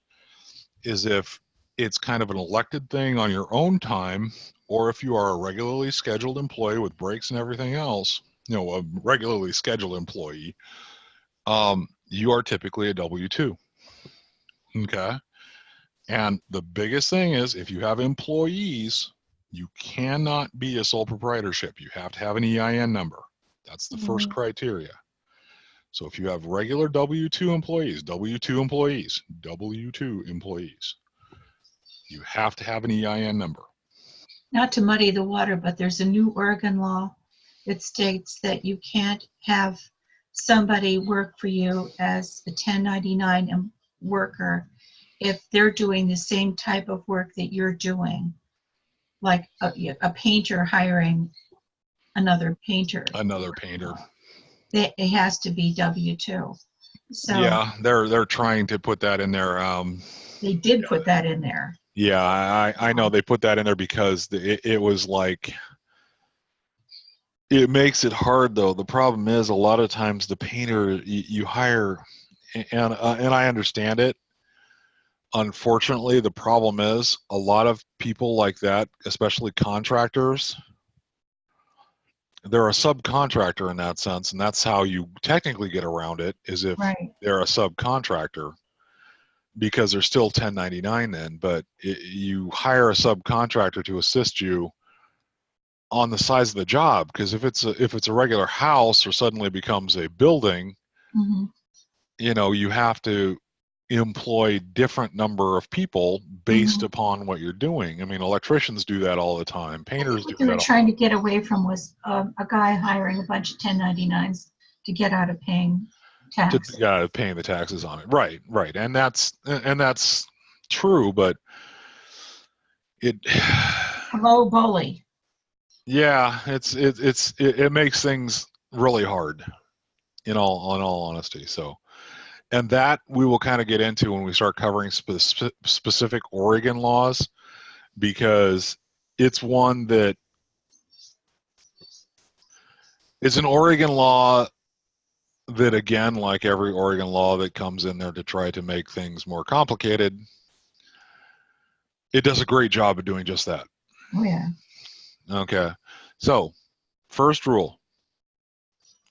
is if it's kind of an elected thing on your own time, or if you are a regularly scheduled employee with breaks and everything else, a regularly scheduled employee, you are typically a W-2. Okay. And the biggest thing is if you have employees, you cannot be a sole proprietorship. You have to have an EIN number. That's the first criteria. So if you have regular W-2 employees, you have to have an EIN number. Not to muddy the water, but there's a new Oregon law that states that you can't have somebody work for you as a 1099 worker if they're doing the same type of work that you're doing, like a painter hiring another painter. It has to be W-2. So yeah, they're trying to put that in there. They did put that in there. Yeah, I know they put that in there because it was like, it makes it hard though. The problem is a lot of times the painter you hire, and I understand it. Unfortunately, the problem is a lot of people like that, especially contractors, they're a subcontractor in that sense, and that's how you technically get around it, is if Right. they're a subcontractor, because they're still 1099 then, but you hire a subcontractor to assist you on the size of the job, because if it's a regular house or suddenly it becomes a building, Mm-hmm. you know, you have to employ different number of people based upon what you're doing. I mean, electricians do that all the time. I think Painters do what they were that all. trying to get away from was a guy hiring a bunch of 1099s to get out of paying tax. Paying the taxes on it. Right, and that's true, but it Hello, bully. yeah, it makes things really hard in all honesty. So, and that we will kind of get into when we start covering specific Oregon laws, because it's one that it's an Oregon law that, again, like every Oregon law that comes in there to try to make things more complicated, it does a great job of doing just that. Oh, yeah. Okay. So, first rule,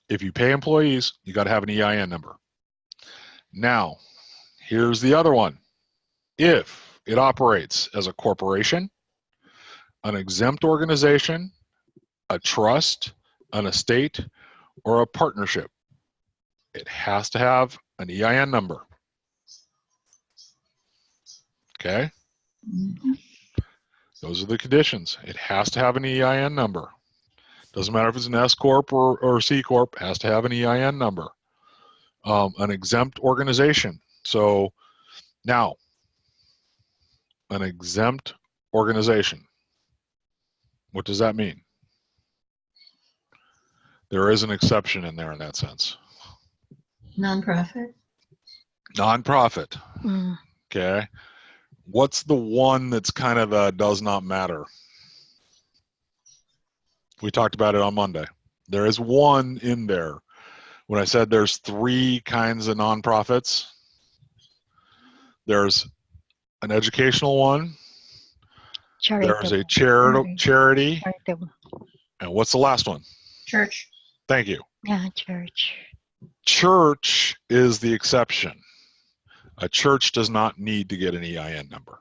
if you pay employees, you got to have an EIN number. Now, here's the other one. If it operates as a corporation, an exempt organization, a trust, an estate, or a partnership, it has to have an EIN number. Okay? Mhm. Those are the conditions. It has to have an EIN number. Doesn't matter if it's an S Corp or C Corp, it has to have an EIN number. An exempt organization. So now, an exempt organization. What does that mean? There is an exception in there in that sense. Nonprofit. Nonprofit. Mm. Okay. What's the one that's kind of does not matter? We talked about it on Monday. There is one in there. When I said there's 3 kinds of nonprofits, there's an educational one, there's a Charitable. charity, Charitable. and what's the last one? Church. Thank you. Yeah, church. Church is the exception. A church does not need to get an EIN number.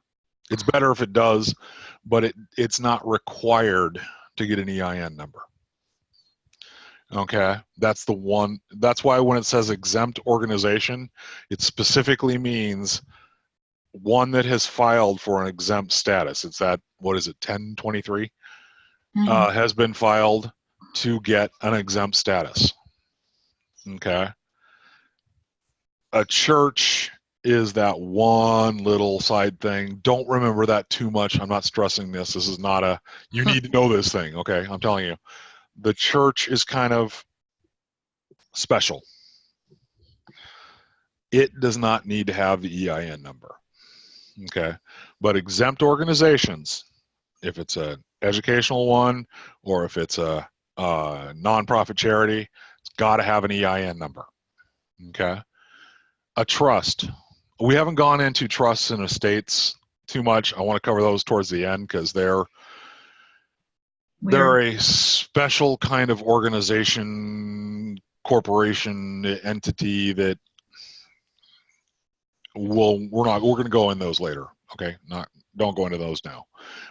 It's better if it does, but it's not required to get an EIN number. Okay, that's the one. That's why when it says exempt organization, it specifically means one that has filed for an exempt status. It's that, what is it, 1023? Mhm. Has been filed to get an exempt status. Okay. A church is that one little side thing. Don't remember that too much. I'm not stressing this. This is not a, you need to know this thing. Okay, I'm telling you. The church is kind of special. It does not need to have the EIN number. Okay, but exempt organizations, if it's an educational one or if it's a nonprofit charity, it's got to have an EIN number. Okay, a trust. We haven't gone into trusts and estates too much. I want to cover those towards the end because they're a special kind of organization, corporation, entity that we're going to go in those later. Okay, don't go into those now,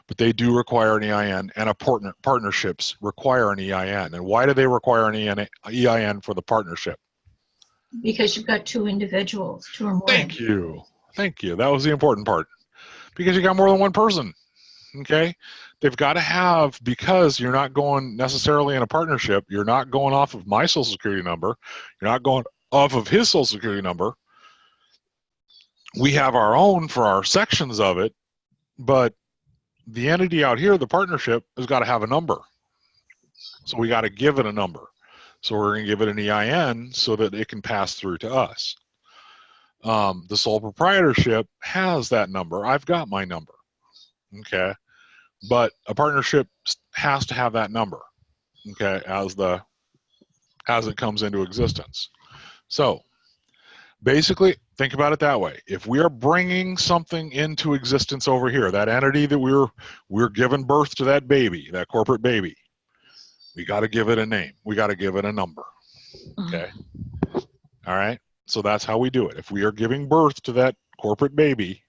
but they do require an EIN, and partnerships require an EIN. And why do they require an EIN for the partnership? Because you've got 2 individuals, 2 or more. Thank you. That was the important part, because you got more than one person. Okay, they've got to have, because you're not going necessarily in a partnership. You're not going off of my social security number. You're not going off of his social security number. We have our own for our sections of it, but the entity out here, the partnership, has got to have a number. So we got to give it a number. So we're going to give it an EIN so that it can pass through to us. The sole proprietorship has that number. I've got my number. Okay, but a partnership has to have that number. Okay, as it comes into existence. So basically, think about it that way. If we are bringing something into existence over here, that entity that we're giving birth to, that baby, that corporate baby, we got to give it a name. We got to give it a number. Okay. All right. So that's how we do it. If we are giving birth to that corporate baby,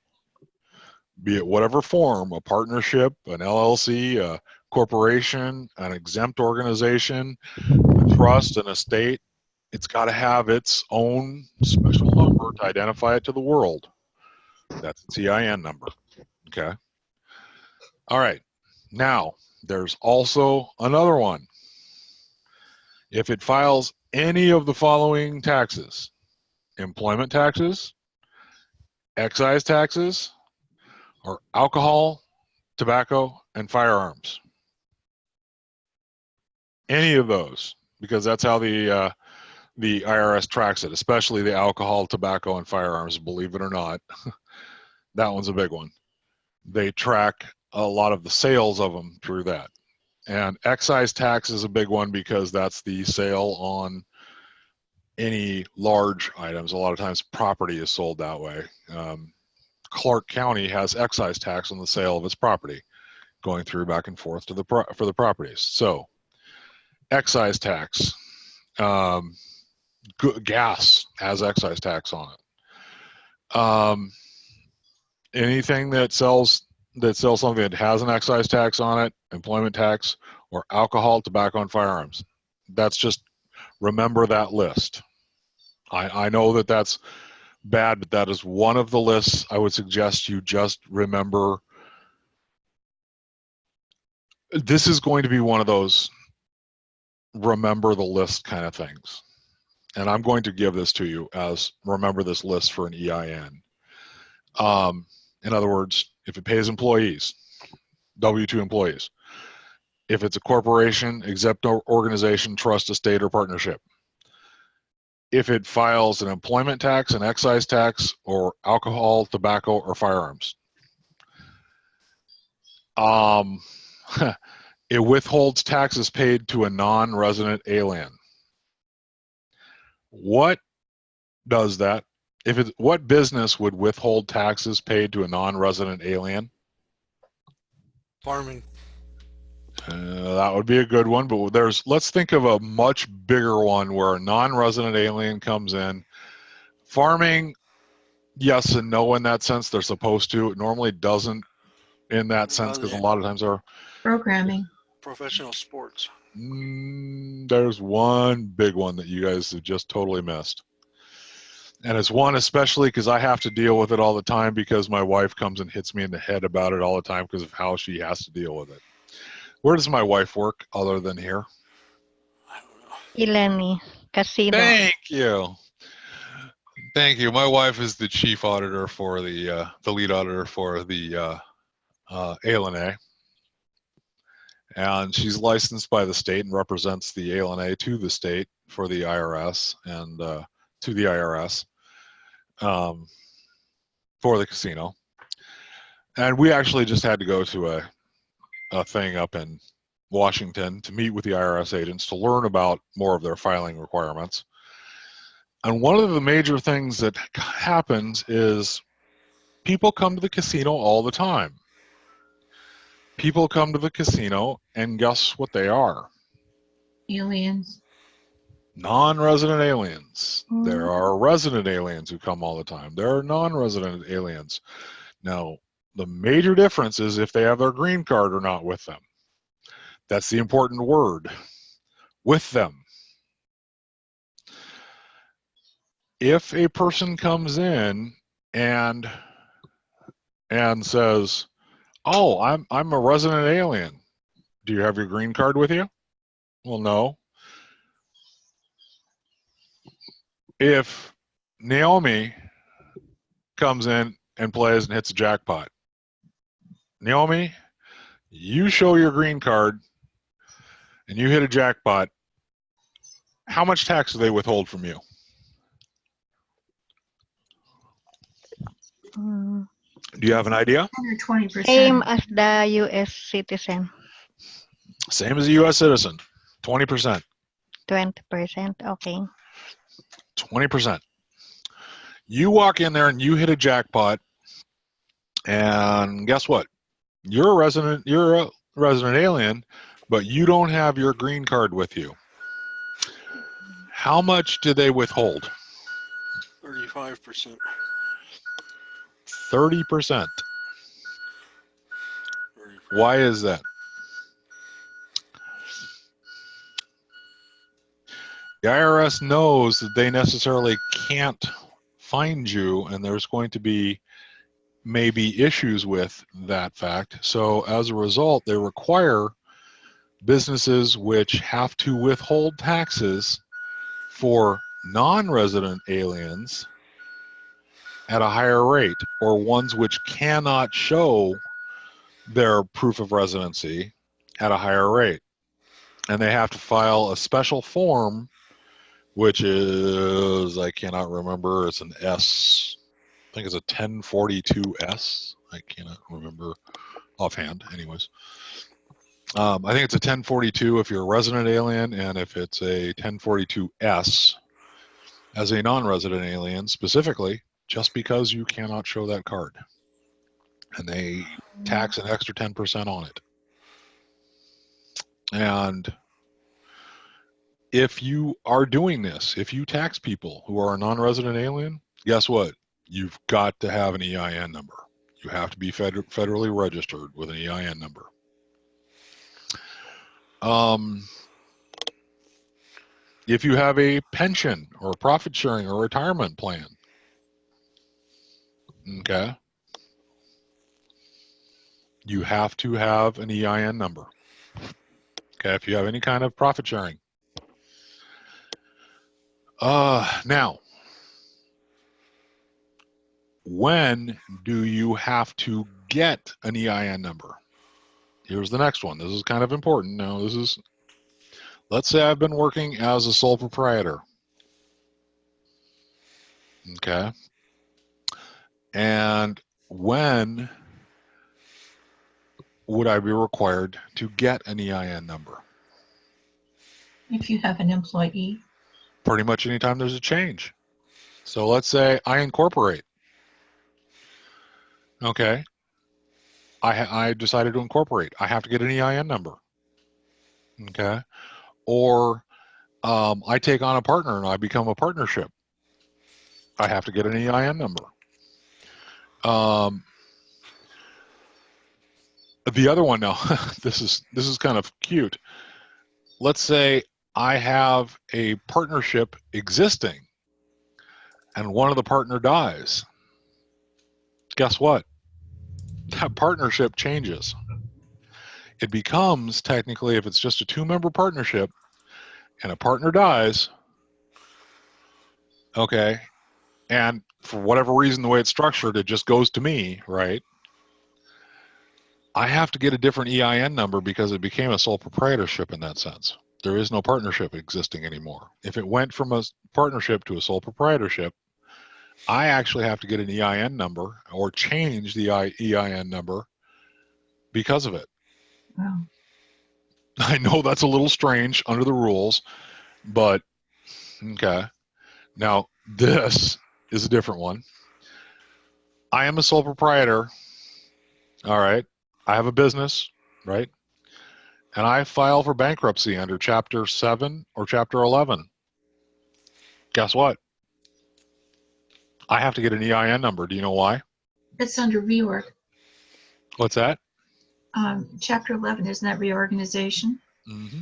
be it whatever form, a partnership, an LLC, a corporation, an exempt organization, a trust, an estate, it's got to have its own special number to identify it to the world. That's its EIN number. Okay. All right. Now, there's also another one. If it files any of the following taxes: employment taxes, excise taxes, or alcohol, tobacco, and firearms. Any of those, because that's how the IRS tracks it, especially the alcohol, tobacco, and firearms, believe it or not. That one's a big one. They track a lot of the sales of them through that. And excise tax is a big one because that's the sale on any large items. A lot of times property is sold that way. Clark County has excise tax on the sale of its property, going through back and forth to for the properties. So excise tax, gas has excise tax on it. Anything that sells something that has an excise tax on it, employment tax, or alcohol, tobacco, and firearms. That's just, remember that list. I know that that's bad, but that is one of the lists I would suggest you just remember. This is going to be one of those remember the list kind of things. And I'm going to give this to you as remember this list for an EIN. In other words, if it pays employees, W-2 employees, if it's a corporation, exempt organization, trust, estate, or partnership, if it files an employment tax, an excise tax, or alcohol, tobacco, or firearms. It withholds taxes paid to a non-resident alien. What does that? What business would withhold taxes paid to a non-resident alien? Farming. That would be a good one, but let's think of a much bigger one where a non-resident alien comes in. Farming, yes and no in that sense. They're supposed to. It normally doesn't in that sense because a lot of times they're Programming. Professional sports. There's one big one that you guys have just totally missed. And it's one especially because I have to deal with it all the time because my wife comes and hits me in the head about it all the time because of how she has to deal with it. Where does my wife work other than here? I don't know. Eleni, casino. Thank you. Thank you. My wife is the chief auditor for the lead auditor for the ALNA. And she's licensed by the state and represents the ALNA to the state for the IRS and to the IRS for the casino. And we actually just had to go to a thing up in Washington to meet with the IRS agents to learn about more of their filing requirements. And one of the major things that happens is people come to the casino all the time. People come to the casino and guess what they are? Aliens. Non-resident aliens. There are resident aliens who come all the time. There are non-resident aliens. Now, the major difference is if they have their green card or not with them. That's the important word. With them. If a person comes in and says, "Oh, I'm a resident alien. Do you have your green card with you?" Well, no. If Naomi comes in and plays and hits a jackpot, Naomi, you show your green card and you hit a jackpot, how much tax do they withhold from you? Do you have an idea? 10 or 20%. Same as the U.S. citizen, Same as a U.S. citizen, 20%. 20%. Okay. 20%. You walk in there and you hit a jackpot, and guess what? You're a resident alien, but you don't have your green card with you. How much do they withhold? 35%. 30%. Why is that? The IRS knows that they necessarily can't find you, and there's going to be maybe issues with that fact. So as a result, they require businesses which have to withhold taxes for non-resident aliens at a higher rate, or ones which cannot show their proof of residency at a higher rate. And they have to file a special form, which is, I cannot remember, it's an S, I think it's a 1042S. I cannot remember offhand, anyways. I think it's a 1042 if you're a resident alien, and if it's a 1042S as a non-resident alien, specifically, just because you cannot show that card. And they tax an extra 10% on it. And if you are doing this, if you tax people who are a non-resident alien, guess what? You've got to have an EIN number. You have to be federally registered with an EIN number. If you have a pension or a profit sharing or retirement plan, okay, you have to have an EIN number. Okay, if you have any kind of profit sharing. Now, when do you have to get an EIN number? Here's the next one. This is kind of important. Now, this is, let's say I've been working as a sole proprietor. Okay. And when would I be required to get an EIN number? If you have an employee. Pretty much anytime there's a change. So let's say I incorporate. Okay. I decided to incorporate. I have to get an EIN number. Okay. Or I take on a partner and I become a partnership. I have to get an EIN number. The other one now, this is kind of cute. Let's say I have a partnership existing and one of the partner dies. Guess what? That partnership changes. It becomes, technically, if it's just a two-member partnership and a partner dies, okay, and for whatever reason, the way it's structured, it just goes to me, right? I have to get a different EIN number because it became a sole proprietorship in that sense. There is no partnership existing anymore. If it went from a partnership to a sole proprietorship, I actually have to get an EIN number or change the EIN number because of it. Wow. I know that's a little strange under the rules, but okay. Now, this is a different one. I am a sole proprietor. All right. I have a business, right? And I file for bankruptcy under Chapter 7 or Chapter 11. Guess what? I have to get an EIN number. Do you know why? It's under reorg. What's that? Chapter 11, isn't that reorganization? Mm-hmm.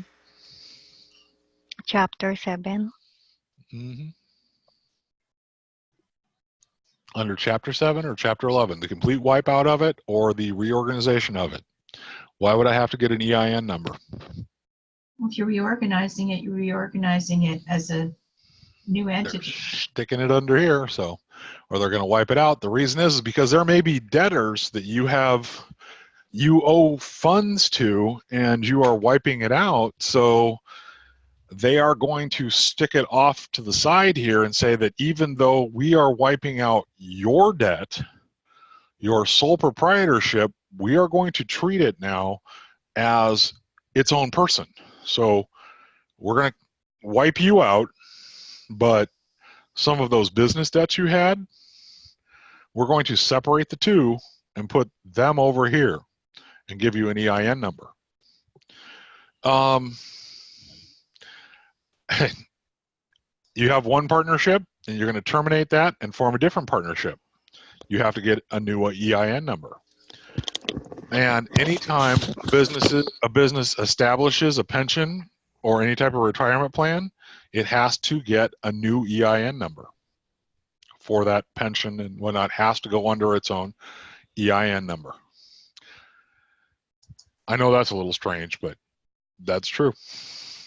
Chapter 7. Mm-hmm. Under Chapter 7 or Chapter 11, the complete wipeout of it or the reorganization of it. Why would I have to get an EIN number? Well, if you're reorganizing it, you're reorganizing it as a new They're entity. sticking it under here, so, or they're going to wipe it out. The reason is because there may be debtors that you owe funds to and you are wiping it out, so they are going to stick it off to the side here and say that even though we are wiping out your debt, Your sole proprietorship, we are going to treat it now as its own person. So we're going to wipe you out, but some of those business debts you had, we're going to separate the two and put them over here and give you an EIN number. You have one partnership, and you're going to terminate that and form a different partnership. You have to get a new EIN number. And anytime a business establishes a pension or any type of retirement plan, it has to get a new EIN number for that pension and whatnot. Has to go under its own EIN number. I know that's a little strange, but that's true.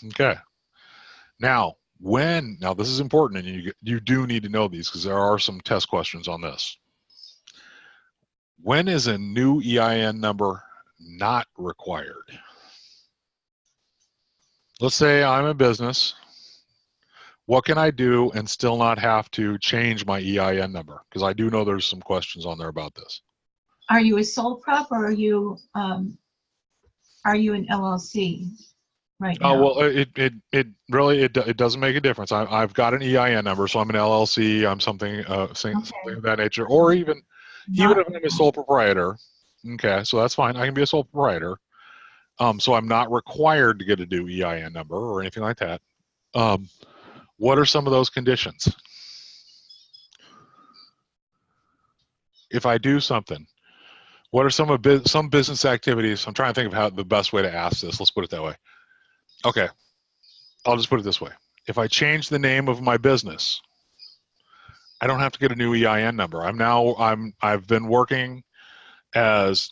Okay. Now this is important, and you do need to know these because there are some test questions on this. When is a new EIN number not required? Let's say I'm a business. What can I do and still not have to change my EIN number? Because I do know there's some questions on there about this. Are you a sole prop or are you an LLC right now? Well, it really doesn't make a difference. I've got an EIN number, so I'm an LLC. I'm something something of that nature, or even if I'm a sole proprietor. Okay, so that's fine. I can be a sole proprietor. So I'm not required to get a new EIN number or anything like that. What are some of those conditions? If I do something, what are some business activities? I'm trying to think of how the best way to ask this. Let's put it that way. Okay, I'll just put it this way. If I change the name of my business, I don't have to get a new EIN number. I've been working as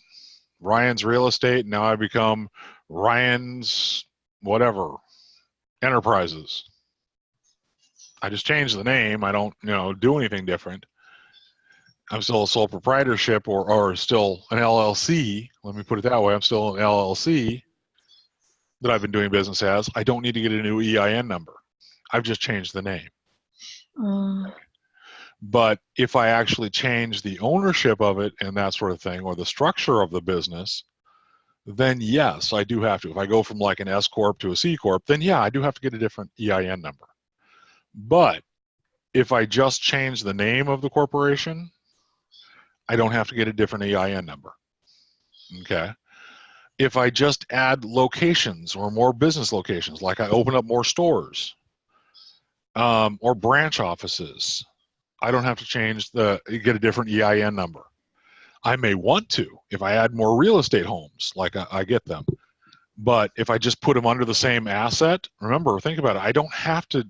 Ryan's Real Estate. Now I become Ryan's whatever Enterprises. I just changed the name. I don't do anything different. I'm still a sole proprietorship or still an LLC. Let me put it that way. I'm still an LLC that I've been doing business as. I don't need to get a new EIN number. I've just changed the name. But if I actually change the ownership of it and that sort of thing, or the structure of the business, then yes, I do have to. If I go from like an S Corp to a C Corp, then yeah, I do have to get a different EIN number. But if I just change the name of the corporation, I don't have to get a different EIN number. Okay. If I just add locations or more business locations, like I open up more stores or branch offices, I don't have to get a different EIN number. I may want to if I add more real estate homes, like I get them. But if I just put them under the same asset, remember, think about it. I don't have to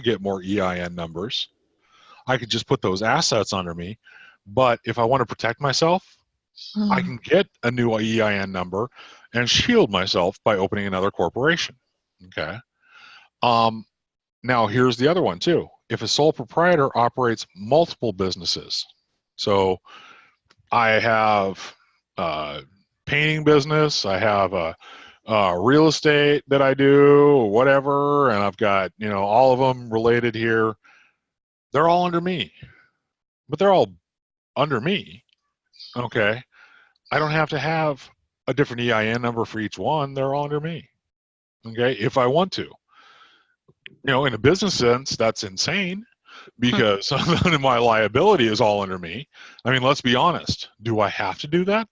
get more EIN numbers. I could just put those assets under me. But if I want to protect myself, I can get a new EIN number and shield myself by opening another corporation. Okay. Now here's the other one too. If a sole proprietor operates multiple businesses, so I have a painting business, I have a real estate that I do, or whatever, and I've got all of them related here. They're all under me, but they're all under me. Okay, I don't have to have a different EIN number for each one. They're all under me. Okay, if I want to. In a business sense, that's insane because my liability is all under me. I mean, let's be honest. Do I have to do that?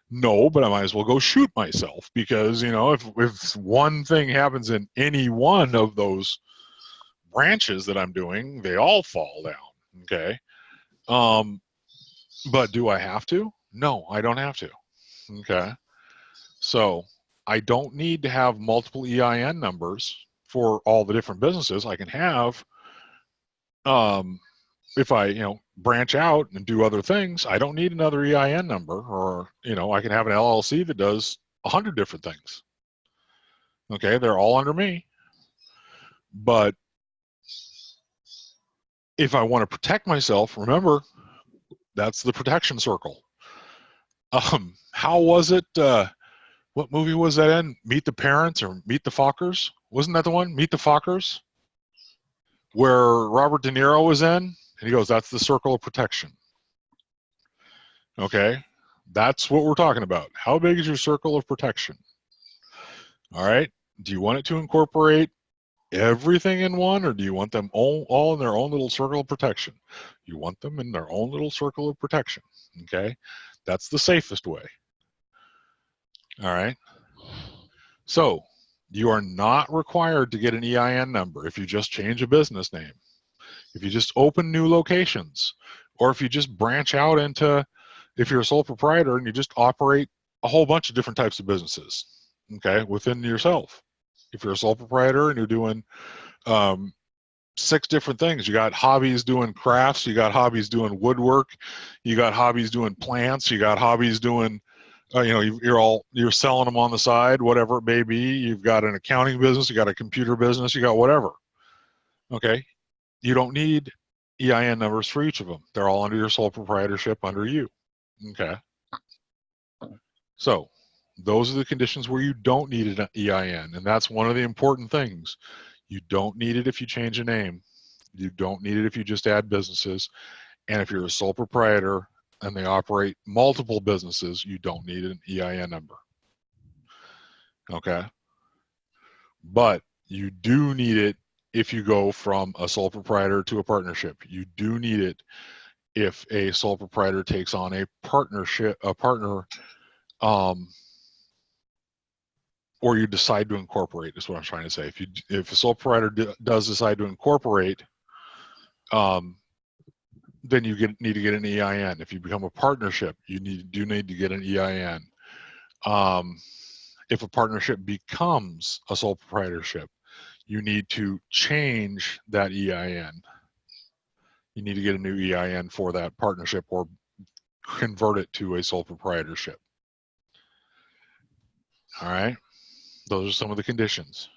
No, but I might as well go shoot myself because, if one thing happens in any one of those branches that I'm doing, they all fall down. Okay. But do I have to? No, I don't have to. Okay. So I don't need to have multiple EIN numbers for all the different businesses. I can have, if I, branch out and do other things, I don't need another EIN number, or, I can have an LLC that does 100 different things. Okay, they're all under me. But if I want to protect myself, remember, that's the protection circle. How was it, what movie was that in? Meet the Parents or Meet the Fockers? Wasn't that the one? Meet the Fockers? Where Robert De Niro was in? And he goes, that's the circle of protection. Okay, that's what we're talking about. How big is your circle of protection? All right, do you want it to incorporate everything in one, or do you want them all in their own little circle of protection? You want them in their own little circle of protection. Okay, that's the safest way. All right, so you are not required to get an EIN number if you just change a business name, if you just open new locations, or if you just branch out into, if you're a sole proprietor and you just operate a whole bunch of different types of businesses, okay, within yourself. If you're a sole proprietor and you're doing 6 different things, you got hobbies doing crafts, you got hobbies doing woodwork, you got hobbies doing plants, you got hobbies doing, you're selling them on the side, whatever it may be. You've got an accounting business, you got a computer business, you got whatever. Okay, you don't need EIN numbers for each of them. They're all under your sole proprietorship under you. Okay. So those are the conditions where you don't need an EIN, and that's one of the important things. You don't need it if you change a name. You don't need it if you just add businesses. And if you're a sole proprietor and they operate multiple businesses, you don't need an EIN number. Okay. But you do need it if you go from a sole proprietor to a partnership. You do need it if a sole proprietor takes on a partnership, a partner, or you decide to incorporate, is what I'm trying to say. If a sole proprietor does decide to incorporate, then you need to get an EIN. If you become a partnership, you do need to get an EIN. If a partnership becomes a sole proprietorship, you need to change that EIN. You need to get a new EIN for that partnership or convert it to a sole proprietorship. All right, those are some of the conditions.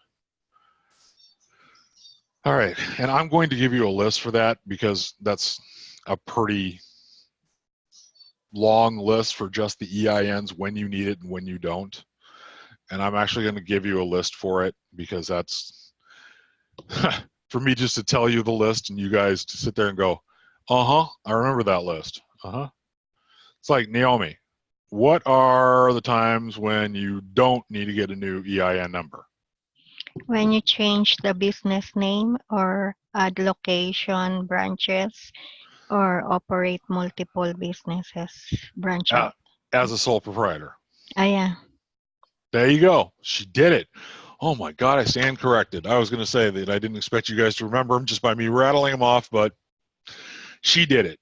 All right, and I'm going to give you a list for that because that's a pretty long list for just the EINs, when you need it and when you don't. And I'm actually going to give you a list for it because that's for me just to tell you the list and you guys to sit there and go, I remember that list. It's like, Naomi, what are the times when you don't need to get a new EIN number? When you change the business name or add location, branches, or operate multiple businesses, branch out. As a sole proprietor. Yeah. There you go. She did it. Oh my God, I stand corrected. I was going to say that I didn't expect you guys to remember them just by me rattling them off, but she did it.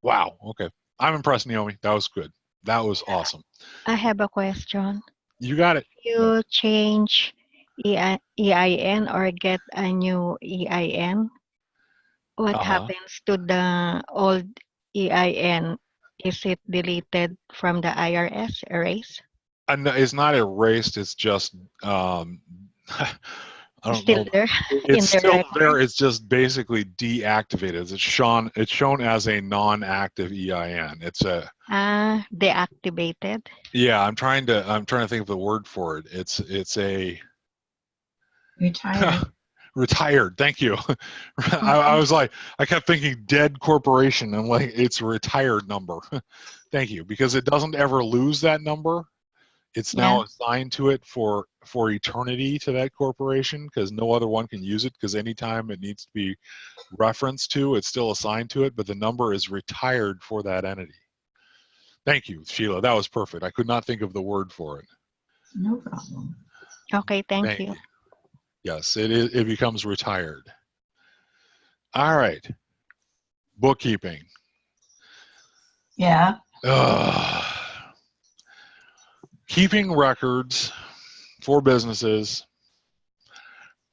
Wow. Okay. I'm impressed, Naomi. That was good. That was awesome. I have a question. You got it. You change EIN or get a new EIN, what happens to the old EIN? Is it deleted from the IRS, erased? It's not erased. It's just, I don't Still know. there? It's in the still record? there. It's just basically deactivated. It's shown as a non-active EIN. It's a Deactivated. Yeah. I'm trying to think of the word for it. It's a Retired. retired. Thank you. I was like, I kept thinking dead corporation. I'm like, it's a retired number. Thank you, because it doesn't ever lose that number. It's now assigned to it for eternity to that corporation, because no other one can use it, because anytime it needs to be referenced to, it's still assigned to it, but the number is retired for that entity. Thank you, Sheila. That was perfect. I could not think of the word for it. No problem. Okay, thank you. Yes, it becomes retired. All right. Bookkeeping. Yeah. Keeping records for businesses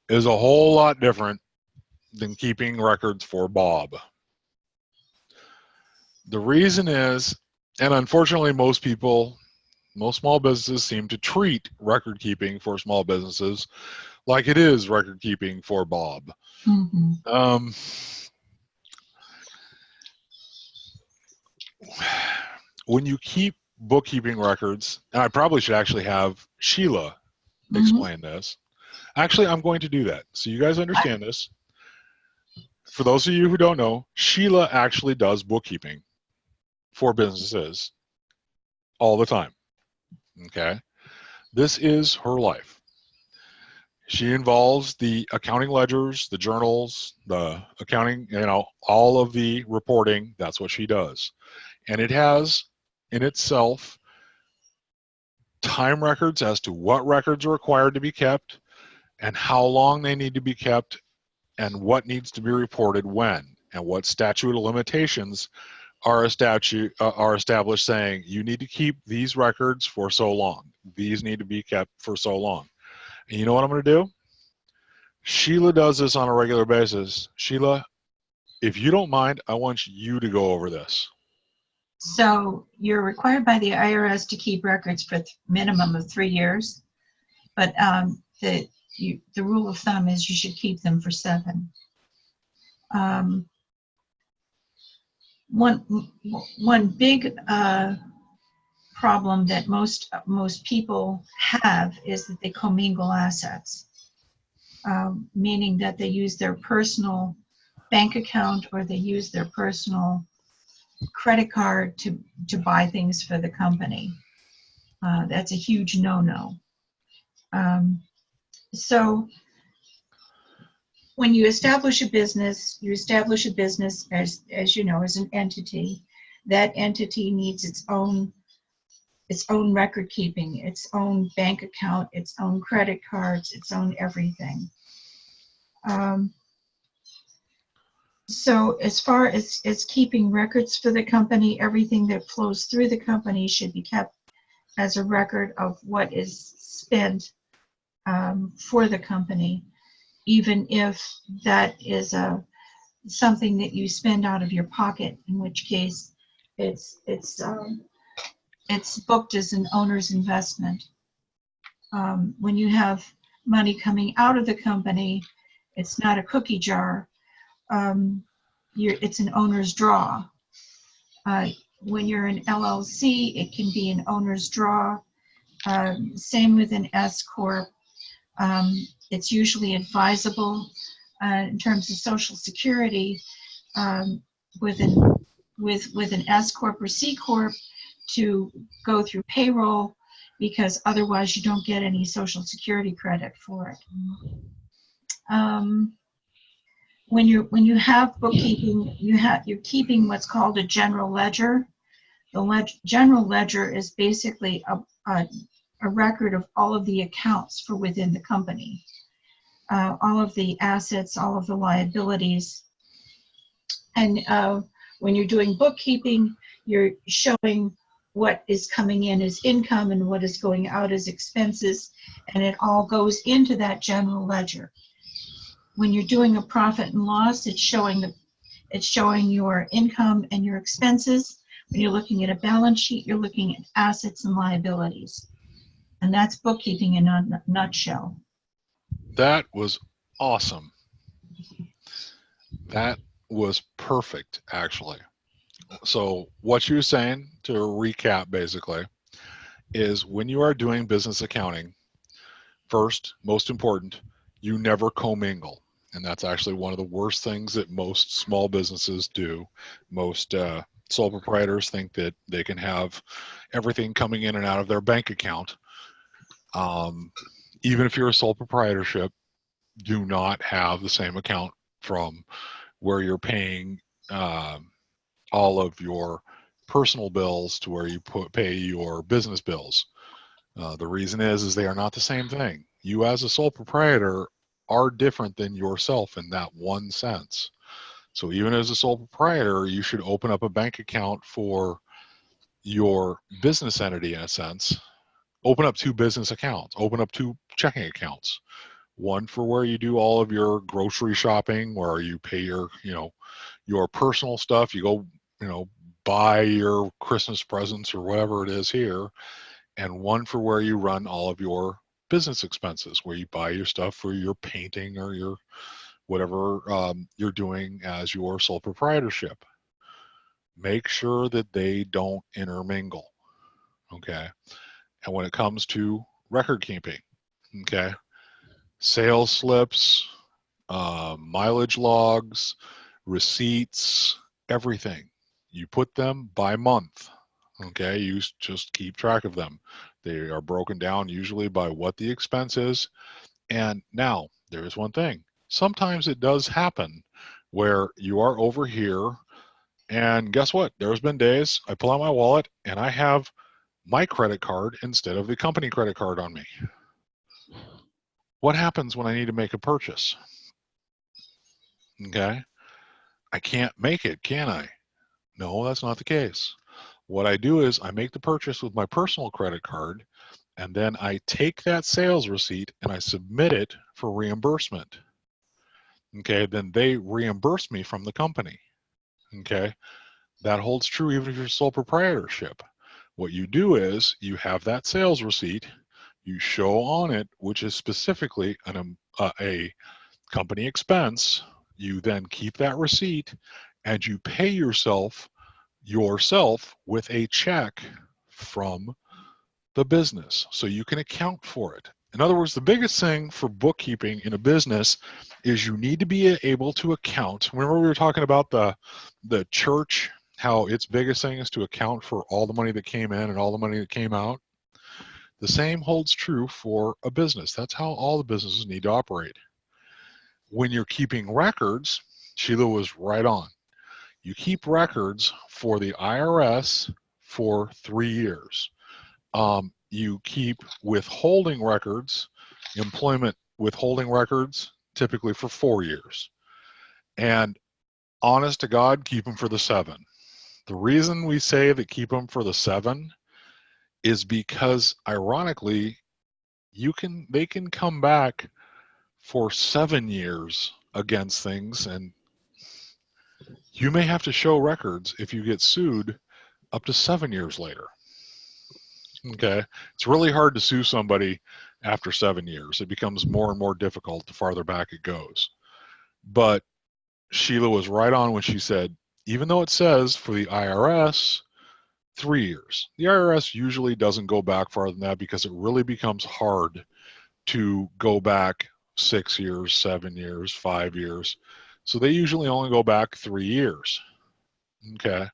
is a whole lot different than keeping records for Bob. The reason is, and unfortunately most small businesses seem to treat record keeping for small businesses like it is record keeping for Bob. Mm-hmm. When you keep bookkeeping records, and I probably should actually have Sheila explain this. Actually, I'm going to do that so you guys understand this. For those of you who don't know, Sheila actually does bookkeeping. for businesses all the time. Okay. This is her life. She involves the accounting ledgers, the journals, the accounting, all of the reporting. That's what she does. And it has in itself time records as to what records are required to be kept and how long they need to be kept and what needs to be reported when, and what statute of limitations are established saying you need to keep these records for so long. These need to be kept for so long. And you know what I'm going to do? Sheila does this on a regular basis. Sheila, if you don't mind, I want you to go over this. So you're required by the IRS to keep records for minimum of 3 years, but the rule of thumb is you should keep them for 7. One big problem that most people have is that they commingle assets, meaning that they use their personal bank account or they use their personal credit card to buy things for the company. That's a huge no-no. So when you establish a business, as you know, as an entity. That entity needs its own record keeping, its own bank account, its own credit cards, its own everything. So as far as keeping records for the company, everything that flows through the company should be kept as a record of what is spent for the company, even if that is something that you spend out of your pocket, in which case it's booked as an owner's investment. When you have money coming out of the company, it's not a cookie jar. It's an owner's draw. When you're an LLC, it can be an owner's draw. Same with an S Corp. It's usually advisable in terms of Social Security with an S Corp or C Corp to go through payroll, because otherwise you don't get any Social Security credit for it. When you have bookkeeping, you're keeping what's called a general ledger. The general ledger is basically a record of all of the accounts for within the company, all of the assets, all of the liabilities. And when you're doing bookkeeping, you're showing what is coming in as income and what is going out as expenses, and it all goes into that general ledger. When you're doing a profit and loss, it's showing your income and your expenses. When you're looking at a balance sheet, you're looking at assets and liabilities. And that's bookkeeping in a nutshell. That was awesome. That was perfect, actually. So what you were saying, to recap basically, is when you are doing business accounting, first, most important, you never commingle. And that's actually one of the worst things that most small businesses do. Most sole proprietors think that they can have everything coming in and out of their bank account. Even if you're a sole proprietorship, do not have the same account from where you're paying all of your personal bills to where you pay your business bills. The reason is they are not the same thing. You as a sole proprietor are different than yourself in that one sense. So even as a sole proprietor, you should open up a bank account for your business entity in a sense. Open up 2 business accounts. Open up 2 checking accounts. One for where you do all of your grocery shopping, where you pay your personal stuff. You go, buy your Christmas presents or whatever it is here. And one for where you run all of your business expenses, where you buy your stuff for your painting or your whatever you're doing as your sole proprietorship. Make sure that they don't intermingle, okay? And when it comes to record keeping, okay, sales slips, mileage logs, receipts, everything. You put them by month. Okay, you just keep track of them. They are broken down usually by what the expense is. And now, there is one thing. Sometimes it does happen where you are over here, and guess what? There's been days I pull out my wallet and I have my credit card instead of the company credit card on me. What happens when I need to make a purchase? Okay, I can't make it, can I? No, that's not the case. What I do is I make the purchase with my personal credit card, and then I take that sales receipt and I submit it for reimbursement. Okay, then they reimburse me from the company. Okay, that holds true even if you're sole proprietorship. What you do is you have that sales receipt, you show on it, which is specifically a company expense. You then keep that receipt and you pay yourself with a check from the business, so you can account for it. In other words, the biggest thing for bookkeeping in a business is you need to be able to account. Remember we were talking about the church, how its biggest thing is to account for all the money that came in and all the money that came out? The same holds true for a business. That's how all the businesses need to operate. When you're keeping records, Sheila was right on. You keep records for the IRS for 3 years. You keep withholding records, employment withholding records, typically for 4 years. And honest to God, keep them for the 7. The reason we say that keep them for the 7 is because, ironically, they can come back for 7 years against things, and you may have to show records if you get sued up to 7 years later. Okay, it's really hard to sue somebody after 7 years. It becomes more and more difficult the farther back it goes. But Sheila was right on when she said, even though it says for the IRS 3 years, the IRS usually doesn't go back farther than that because it really becomes hard to go back 6 years, 7 years, 5 years. So they usually only go back 3 years. Okay,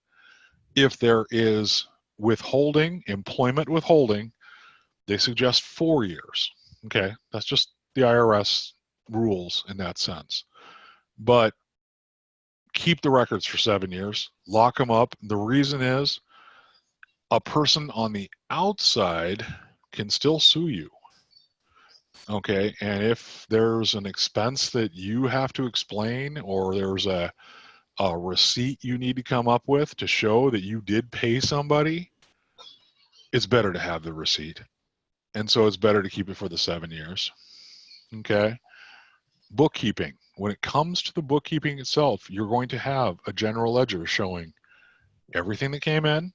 if there is withholding, employment withholding, they suggest 4 years. Okay, that's just the IRS rules in that sense. But keep the records for 7 years, lock them up. The reason is a person on the outside can still sue you. Okay, and if there's an expense that you have to explain, or there's a receipt you need to come up with to show that you did pay somebody, it's better to have the receipt. And so it's better to keep it for the 7 years. Okay. Bookkeeping. When it comes to the bookkeeping itself, you're going to have a general ledger showing everything that came in,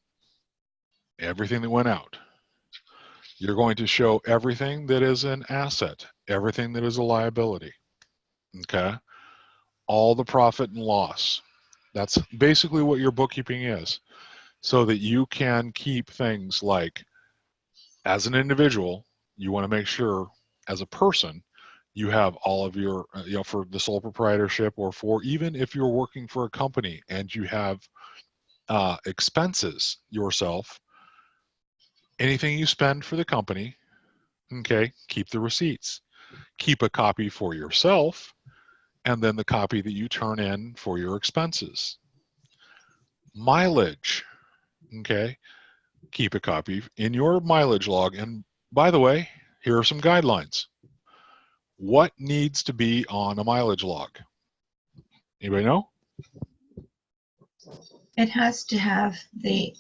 everything that went out. You're going to show everything that is an asset, everything that is a liability. Okay. All the profit and loss. That's basically what your bookkeeping is, so that you can keep things like, as an individual, you want to make sure as a person you have all of your, for the sole proprietorship, or for even if you're working for a company and you have expenses yourself, anything you spend for the company, okay, keep the receipts. Keep a copy for yourself, and then the copy that you turn in for your expenses. Mileage, okay, keep a copy in your mileage log. And by the way, here are some guidelines. What needs to be on a mileage log? Anybody know? It has to have the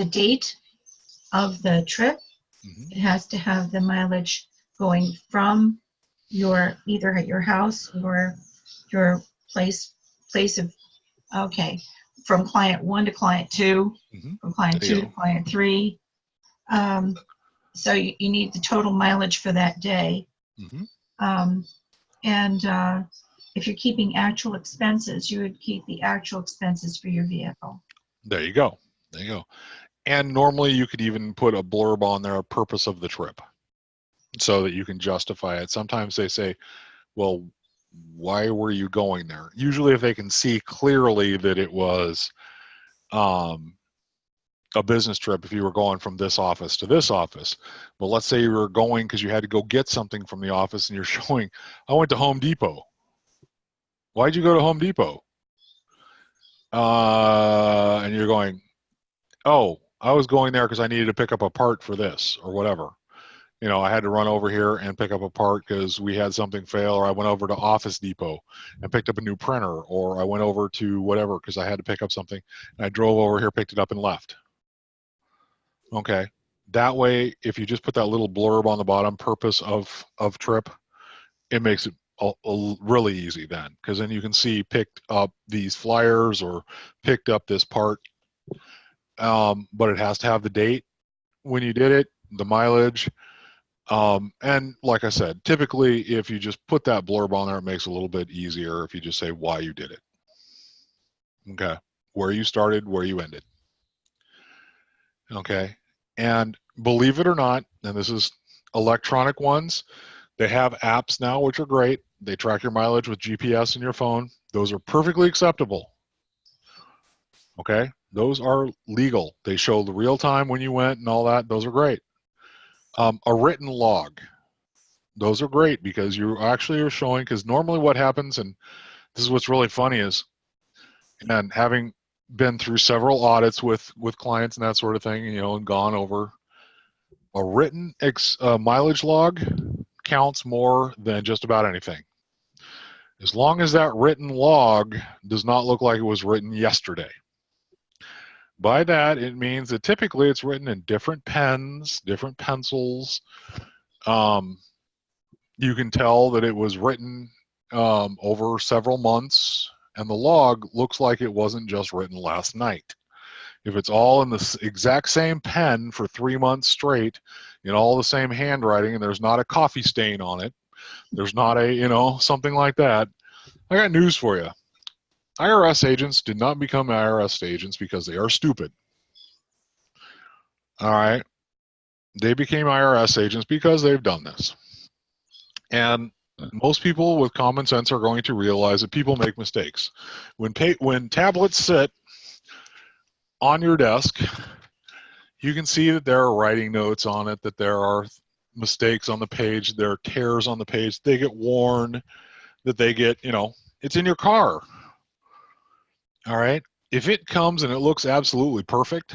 date of the trip. It has to have the mileage going from either at your house or your place of, okay, from client 1 to client 2, from client 2 to client 3. So you need the total mileage for that day. And if you're keeping actual expenses, you would keep the actual expenses for your vehicle. There you go. There you go. And normally you could even put a blurb on there, a purpose of the trip, so that you can justify it. Sometimes they say, well, why were you going there? Usually if they can see clearly that it was a business trip if you were going from this office to this office. But let's say you were going because you had to go get something from the office and you're showing, I went to Home Depot. Why'd you go to Home Depot? And you're going, oh, I was going there because I needed to pick up a part for this or whatever. You know, I had to run over here and pick up a part because we had something fail, or I went over to Office Depot and picked up a new printer, or I went over to whatever because I had to pick up something, and I drove over here, picked it up, and left. Okay. That way, if you just put that little blurb on the bottom, purpose of trip, it makes it really easy then, because then you can see picked up these flyers or picked up this part, but it has to have the date when you did it, the mileage, and like I said, typically if you just put that blurb on there, it makes it a little bit easier if you just say why you did it. Okay. Where you started, where you ended. Okay. And believe it or not, and this is electronic ones, they have apps now, which are great. They track your mileage with GPS in your phone. Those are perfectly acceptable. Okay. Those are legal. They show the real time when you went and all that. Those are great. A written log. Those are great because you actually are showing, because normally what happens, and this is what's really funny is, and having been through several audits with clients and that sort of thing, you know, and gone over, a written mileage log counts more than just about anything. As long as that written log does not look like it was written yesterday. By that, it means that typically it's written in different pens, different pencils. You can tell that it was written over several months, and the log looks like it wasn't just written last night. If it's all in the exact same pen for 3 months straight, in all the same handwriting, and there's not a coffee stain on it, there's not a, you know, something like that, I got news for you. IRS agents did not become IRS agents because they are stupid. All right. They became IRS agents because they've done this. And most people with common sense are going to realize that people make mistakes. When tablets sit on your desk, you can see that there are writing notes on it, that there are mistakes on the page, there are tears on the page, they get worn, that they get, you know, it's in your car. All right. If it comes and it looks absolutely perfect,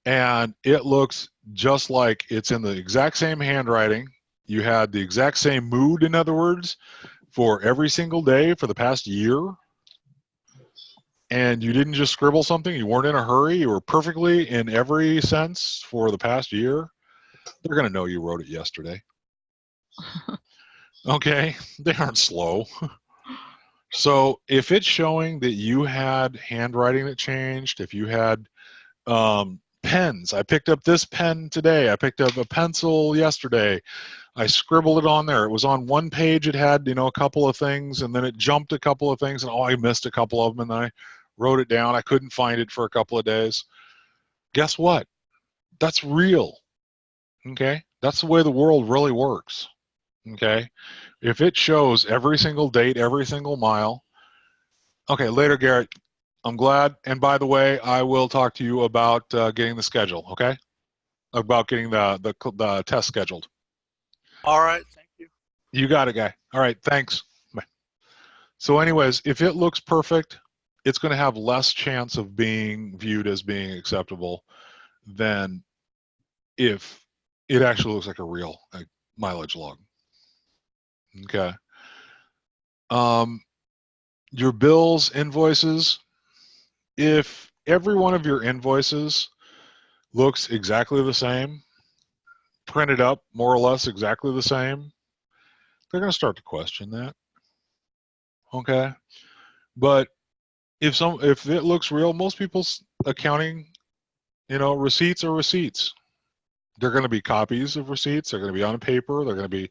and it looks just like it's in the exact same handwriting, you had the exact same mood, in other words, for every single day for the past year, and you didn't just scribble something, you weren't in a hurry, you were perfectly in every sense for the past year, they're going to know you wrote it yesterday. Okay? They aren't slow. So if it's showing that you had handwriting that changed, if you had pens, I picked up this pen today, I picked up a pencil yesterday, I scribbled it on there. It was on one page, it had, you know, a couple of things, and then it jumped a couple of things, and oh, I missed a couple of them, and then I wrote it down. I couldn't find it for a couple of days. Guess what? That's real. Okay? That's the way the world really works. Okay? If it shows every single date, every single mile. Okay, later, Garrett. I'm glad. And by the way, I will talk to you about getting the schedule, okay? About getting the test scheduled. All right, thank you. You got it, guy. All right, thanks. Bye. So anyways, if it looks perfect, it's going to have less chance of being viewed as being acceptable than if it actually looks like a real mileage log. Okay. Your bills, invoices, if every one of your invoices looks exactly the same, printed up more or less exactly the same, they're going to start to question that. Okay. But if it looks real, most people's accounting, you know, receipts are receipts. They're going to be copies of receipts. They're going to be on paper. They're going to be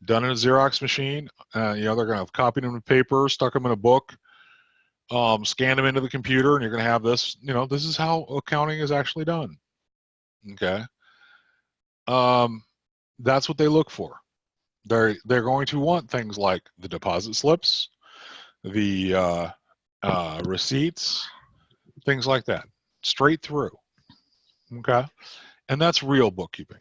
done in a Xerox machine. You know, they're going to have copied them in paper, stuck them in a book, scanned them into the computer, and you're going to have this, you know, this is how accounting is actually done. Okay. That's what they look for. They're going to want things like the deposit slips, the receipts, things like that, straight through. Okay, and that's real bookkeeping.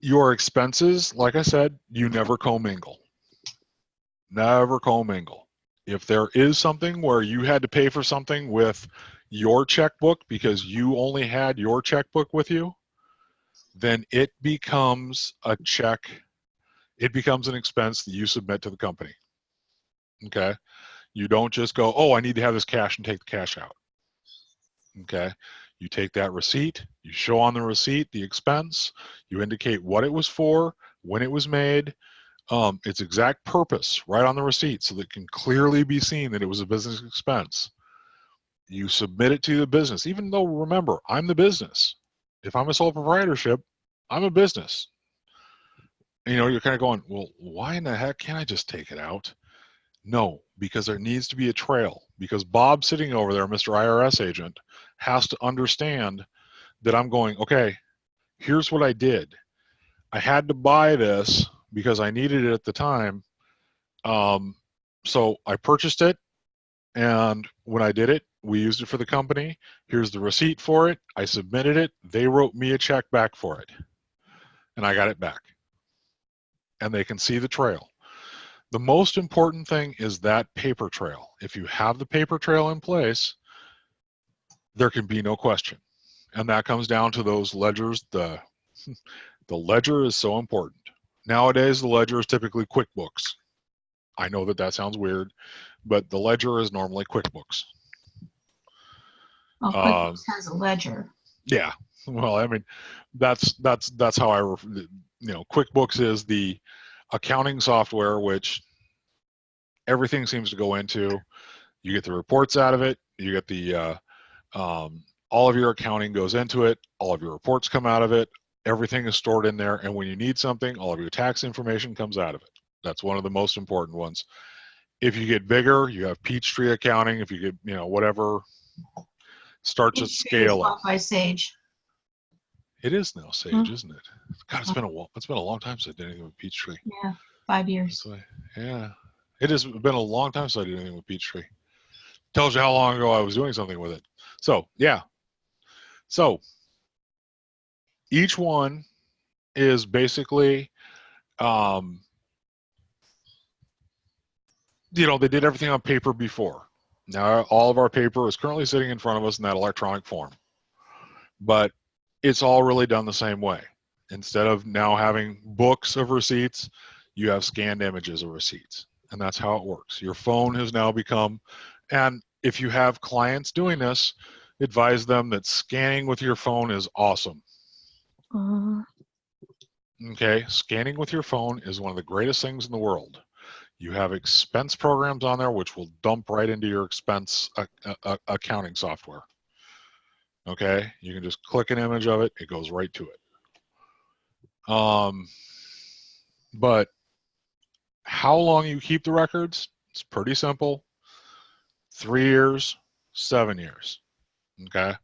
Your expenses, like I said, you never commingle. Never commingle. If there is something where you had to pay for something with your checkbook because you only had your checkbook with you, then it becomes a check. It becomes an expense that you submit to the company. Okay? You don't just go, oh, I need to have this cash and take the cash out. Okay? You take that receipt, you show on the receipt the expense, you indicate what it was for, when it was made, its exact purpose right on the receipt so that it can clearly be seen that it was a business expense. You submit it to the business, even though, remember, I'm the business. If I'm a sole proprietorship, I'm a business. You know, you're kind of going, well, why in the heck can't I just take it out? No, because there needs to be a trail. Because Bob sitting over there, Mr. IRS agent, has to understand that I'm going, okay, here's what I did. I had to buy this because I needed it at the time. So I purchased it, and when I did it, we used it for the company. Here's the receipt for it. I submitted it. They wrote me a check back for it, and I got it back. And they can see the trail. The most important thing is that paper trail. If you have the paper trail in place, there can be no question. And that comes down to those ledgers. The ledger is so important. Nowadays, the ledger is typically QuickBooks. I know that that sounds weird, but the ledger is normally QuickBooks. Well, QuickBooks has a ledger. Yeah. Well, I mean, that's how QuickBooks is the accounting software which everything seems to go into. You get the reports out of it. You get the all of your accounting goes into it. All of your reports come out of it. Everything is stored in there. And when you need something, all of your tax information comes out of it. That's one of the most important ones. If you get bigger, you have Peachtree accounting. If you get, whatever starts at scale up. By Sage. It is now Sage, isn't it? God, it's been a long time since I did anything with Peachtree. Yeah, 5 years. So, yeah, it has been a long time since I did anything with Peachtree. Tells you how long ago I was doing something with it. So, yeah. So, each one is basically, they did everything on paper before. Now, all of our paper is currently sitting in front of us in that electronic form. But it's all really done the same way. Instead of now having books of receipts, you have scanned images of receipts. And that's how it works. Your phone has now become, and if you have clients doing this, advise them that scanning with your phone is awesome. Okay, scanning with your phone is one of the greatest things in the world. You have expense programs on there which will dump right into your expense accounting software. Okay, you can just click an image of it, it goes right to it. But how long you keep the records, it's pretty simple. 3 years, 7 years. Okay,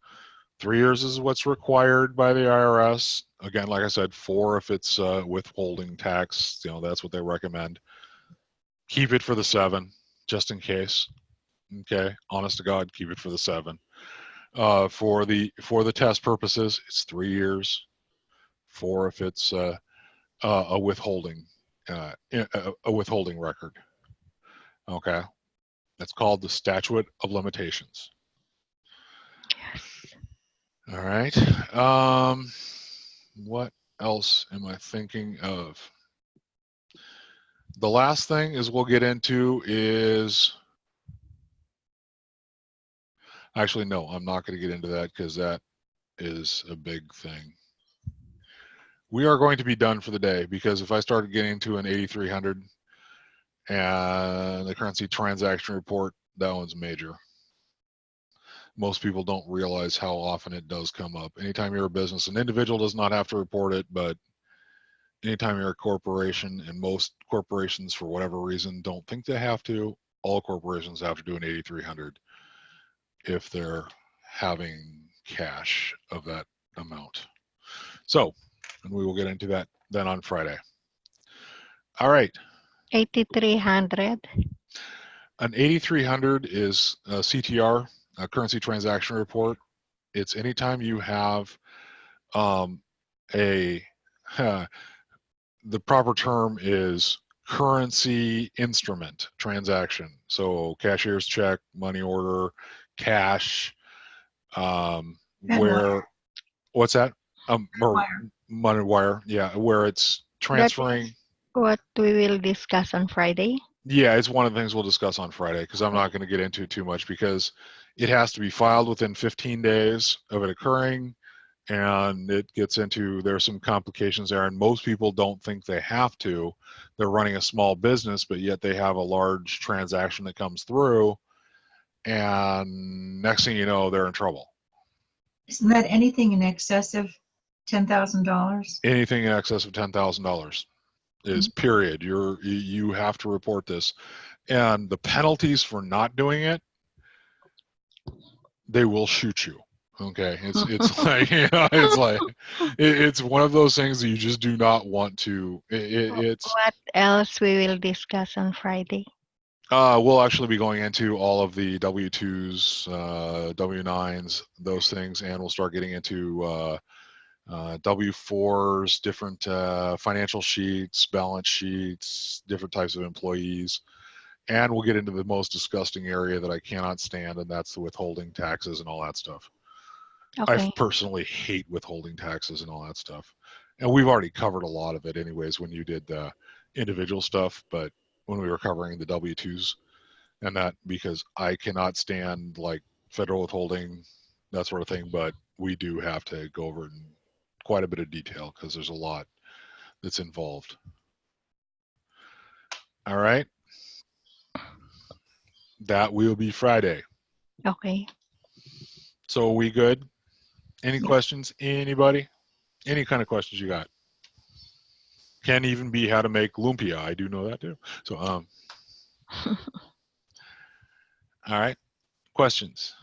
3 years is what's required by the IRS. Again, like I said, 4 if it's withholding tax, that's what they recommend. Keep it for the 7, just in case. Okay, honest to God, keep it for the 7. For the test purposes, it's 3 years. 4 if it's a withholding record. Okay, that's called the statute of limitations. Yes. All right. What else am I thinking of? The last thing is we'll get into is, actually, no, I'm not going to get into that because that is a big thing. We are going to be done for the day because if I started getting into an 8300 and the currency transaction report, that one's major. Most people don't realize how often it does come up. Anytime you're a business, an individual does not have to report it, but anytime you're a corporation, and most corporations, for whatever reason, don't think they have to, all corporations have to do an 8300 if they're having cash of that amount. So, and we will get into that then on Friday. All right. 8,300. An 8300 is a CTR, a currency transaction report. It's anytime you have a, the proper term is currency instrument transaction. So cashier's check, money order, cash, where, what's that? Or Wire. money wire, yeah, where it's transferring. What we will discuss on Friday. Yeah, it's one of the things we'll discuss on Friday because I'm not going to get into it too much because it has to be filed within 15 days of it occurring, and it gets into, there's some complications there, and most people don't think they have to. They're running a small business, but yet they have a large transaction that comes through, and next thing you know, they're in trouble. Isn't that anything in excess of $10,000? Anything in excess of $10,000 is period. You have to report this, and the penalties for not doing it, they will shoot you. Okay, it's like, you know, it's like it's one of those things that you just do not want to. It's What else we will discuss on Friday? we'll actually be going into all of the W-2s, W-9s, those things, and we'll start getting into W-4s, different financial sheets, balance sheets, different types of employees. And we'll get into the most disgusting area that I cannot stand, and that's the withholding taxes and all that stuff. Okay. I personally hate withholding taxes and all that stuff. And we've already covered a lot of it anyways when you did the individual stuff, but when we were covering the W-2s and that, because I cannot stand like federal withholding, that sort of thing, but we do have to go over it in quite a bit of detail because there's a lot that's involved. All right. That will be Friday. Okay. So are we good? Any Yeah. questions? Anybody? Any kind of questions you got? Can even be how to make lumpia. I do know that too. So all right. Questions?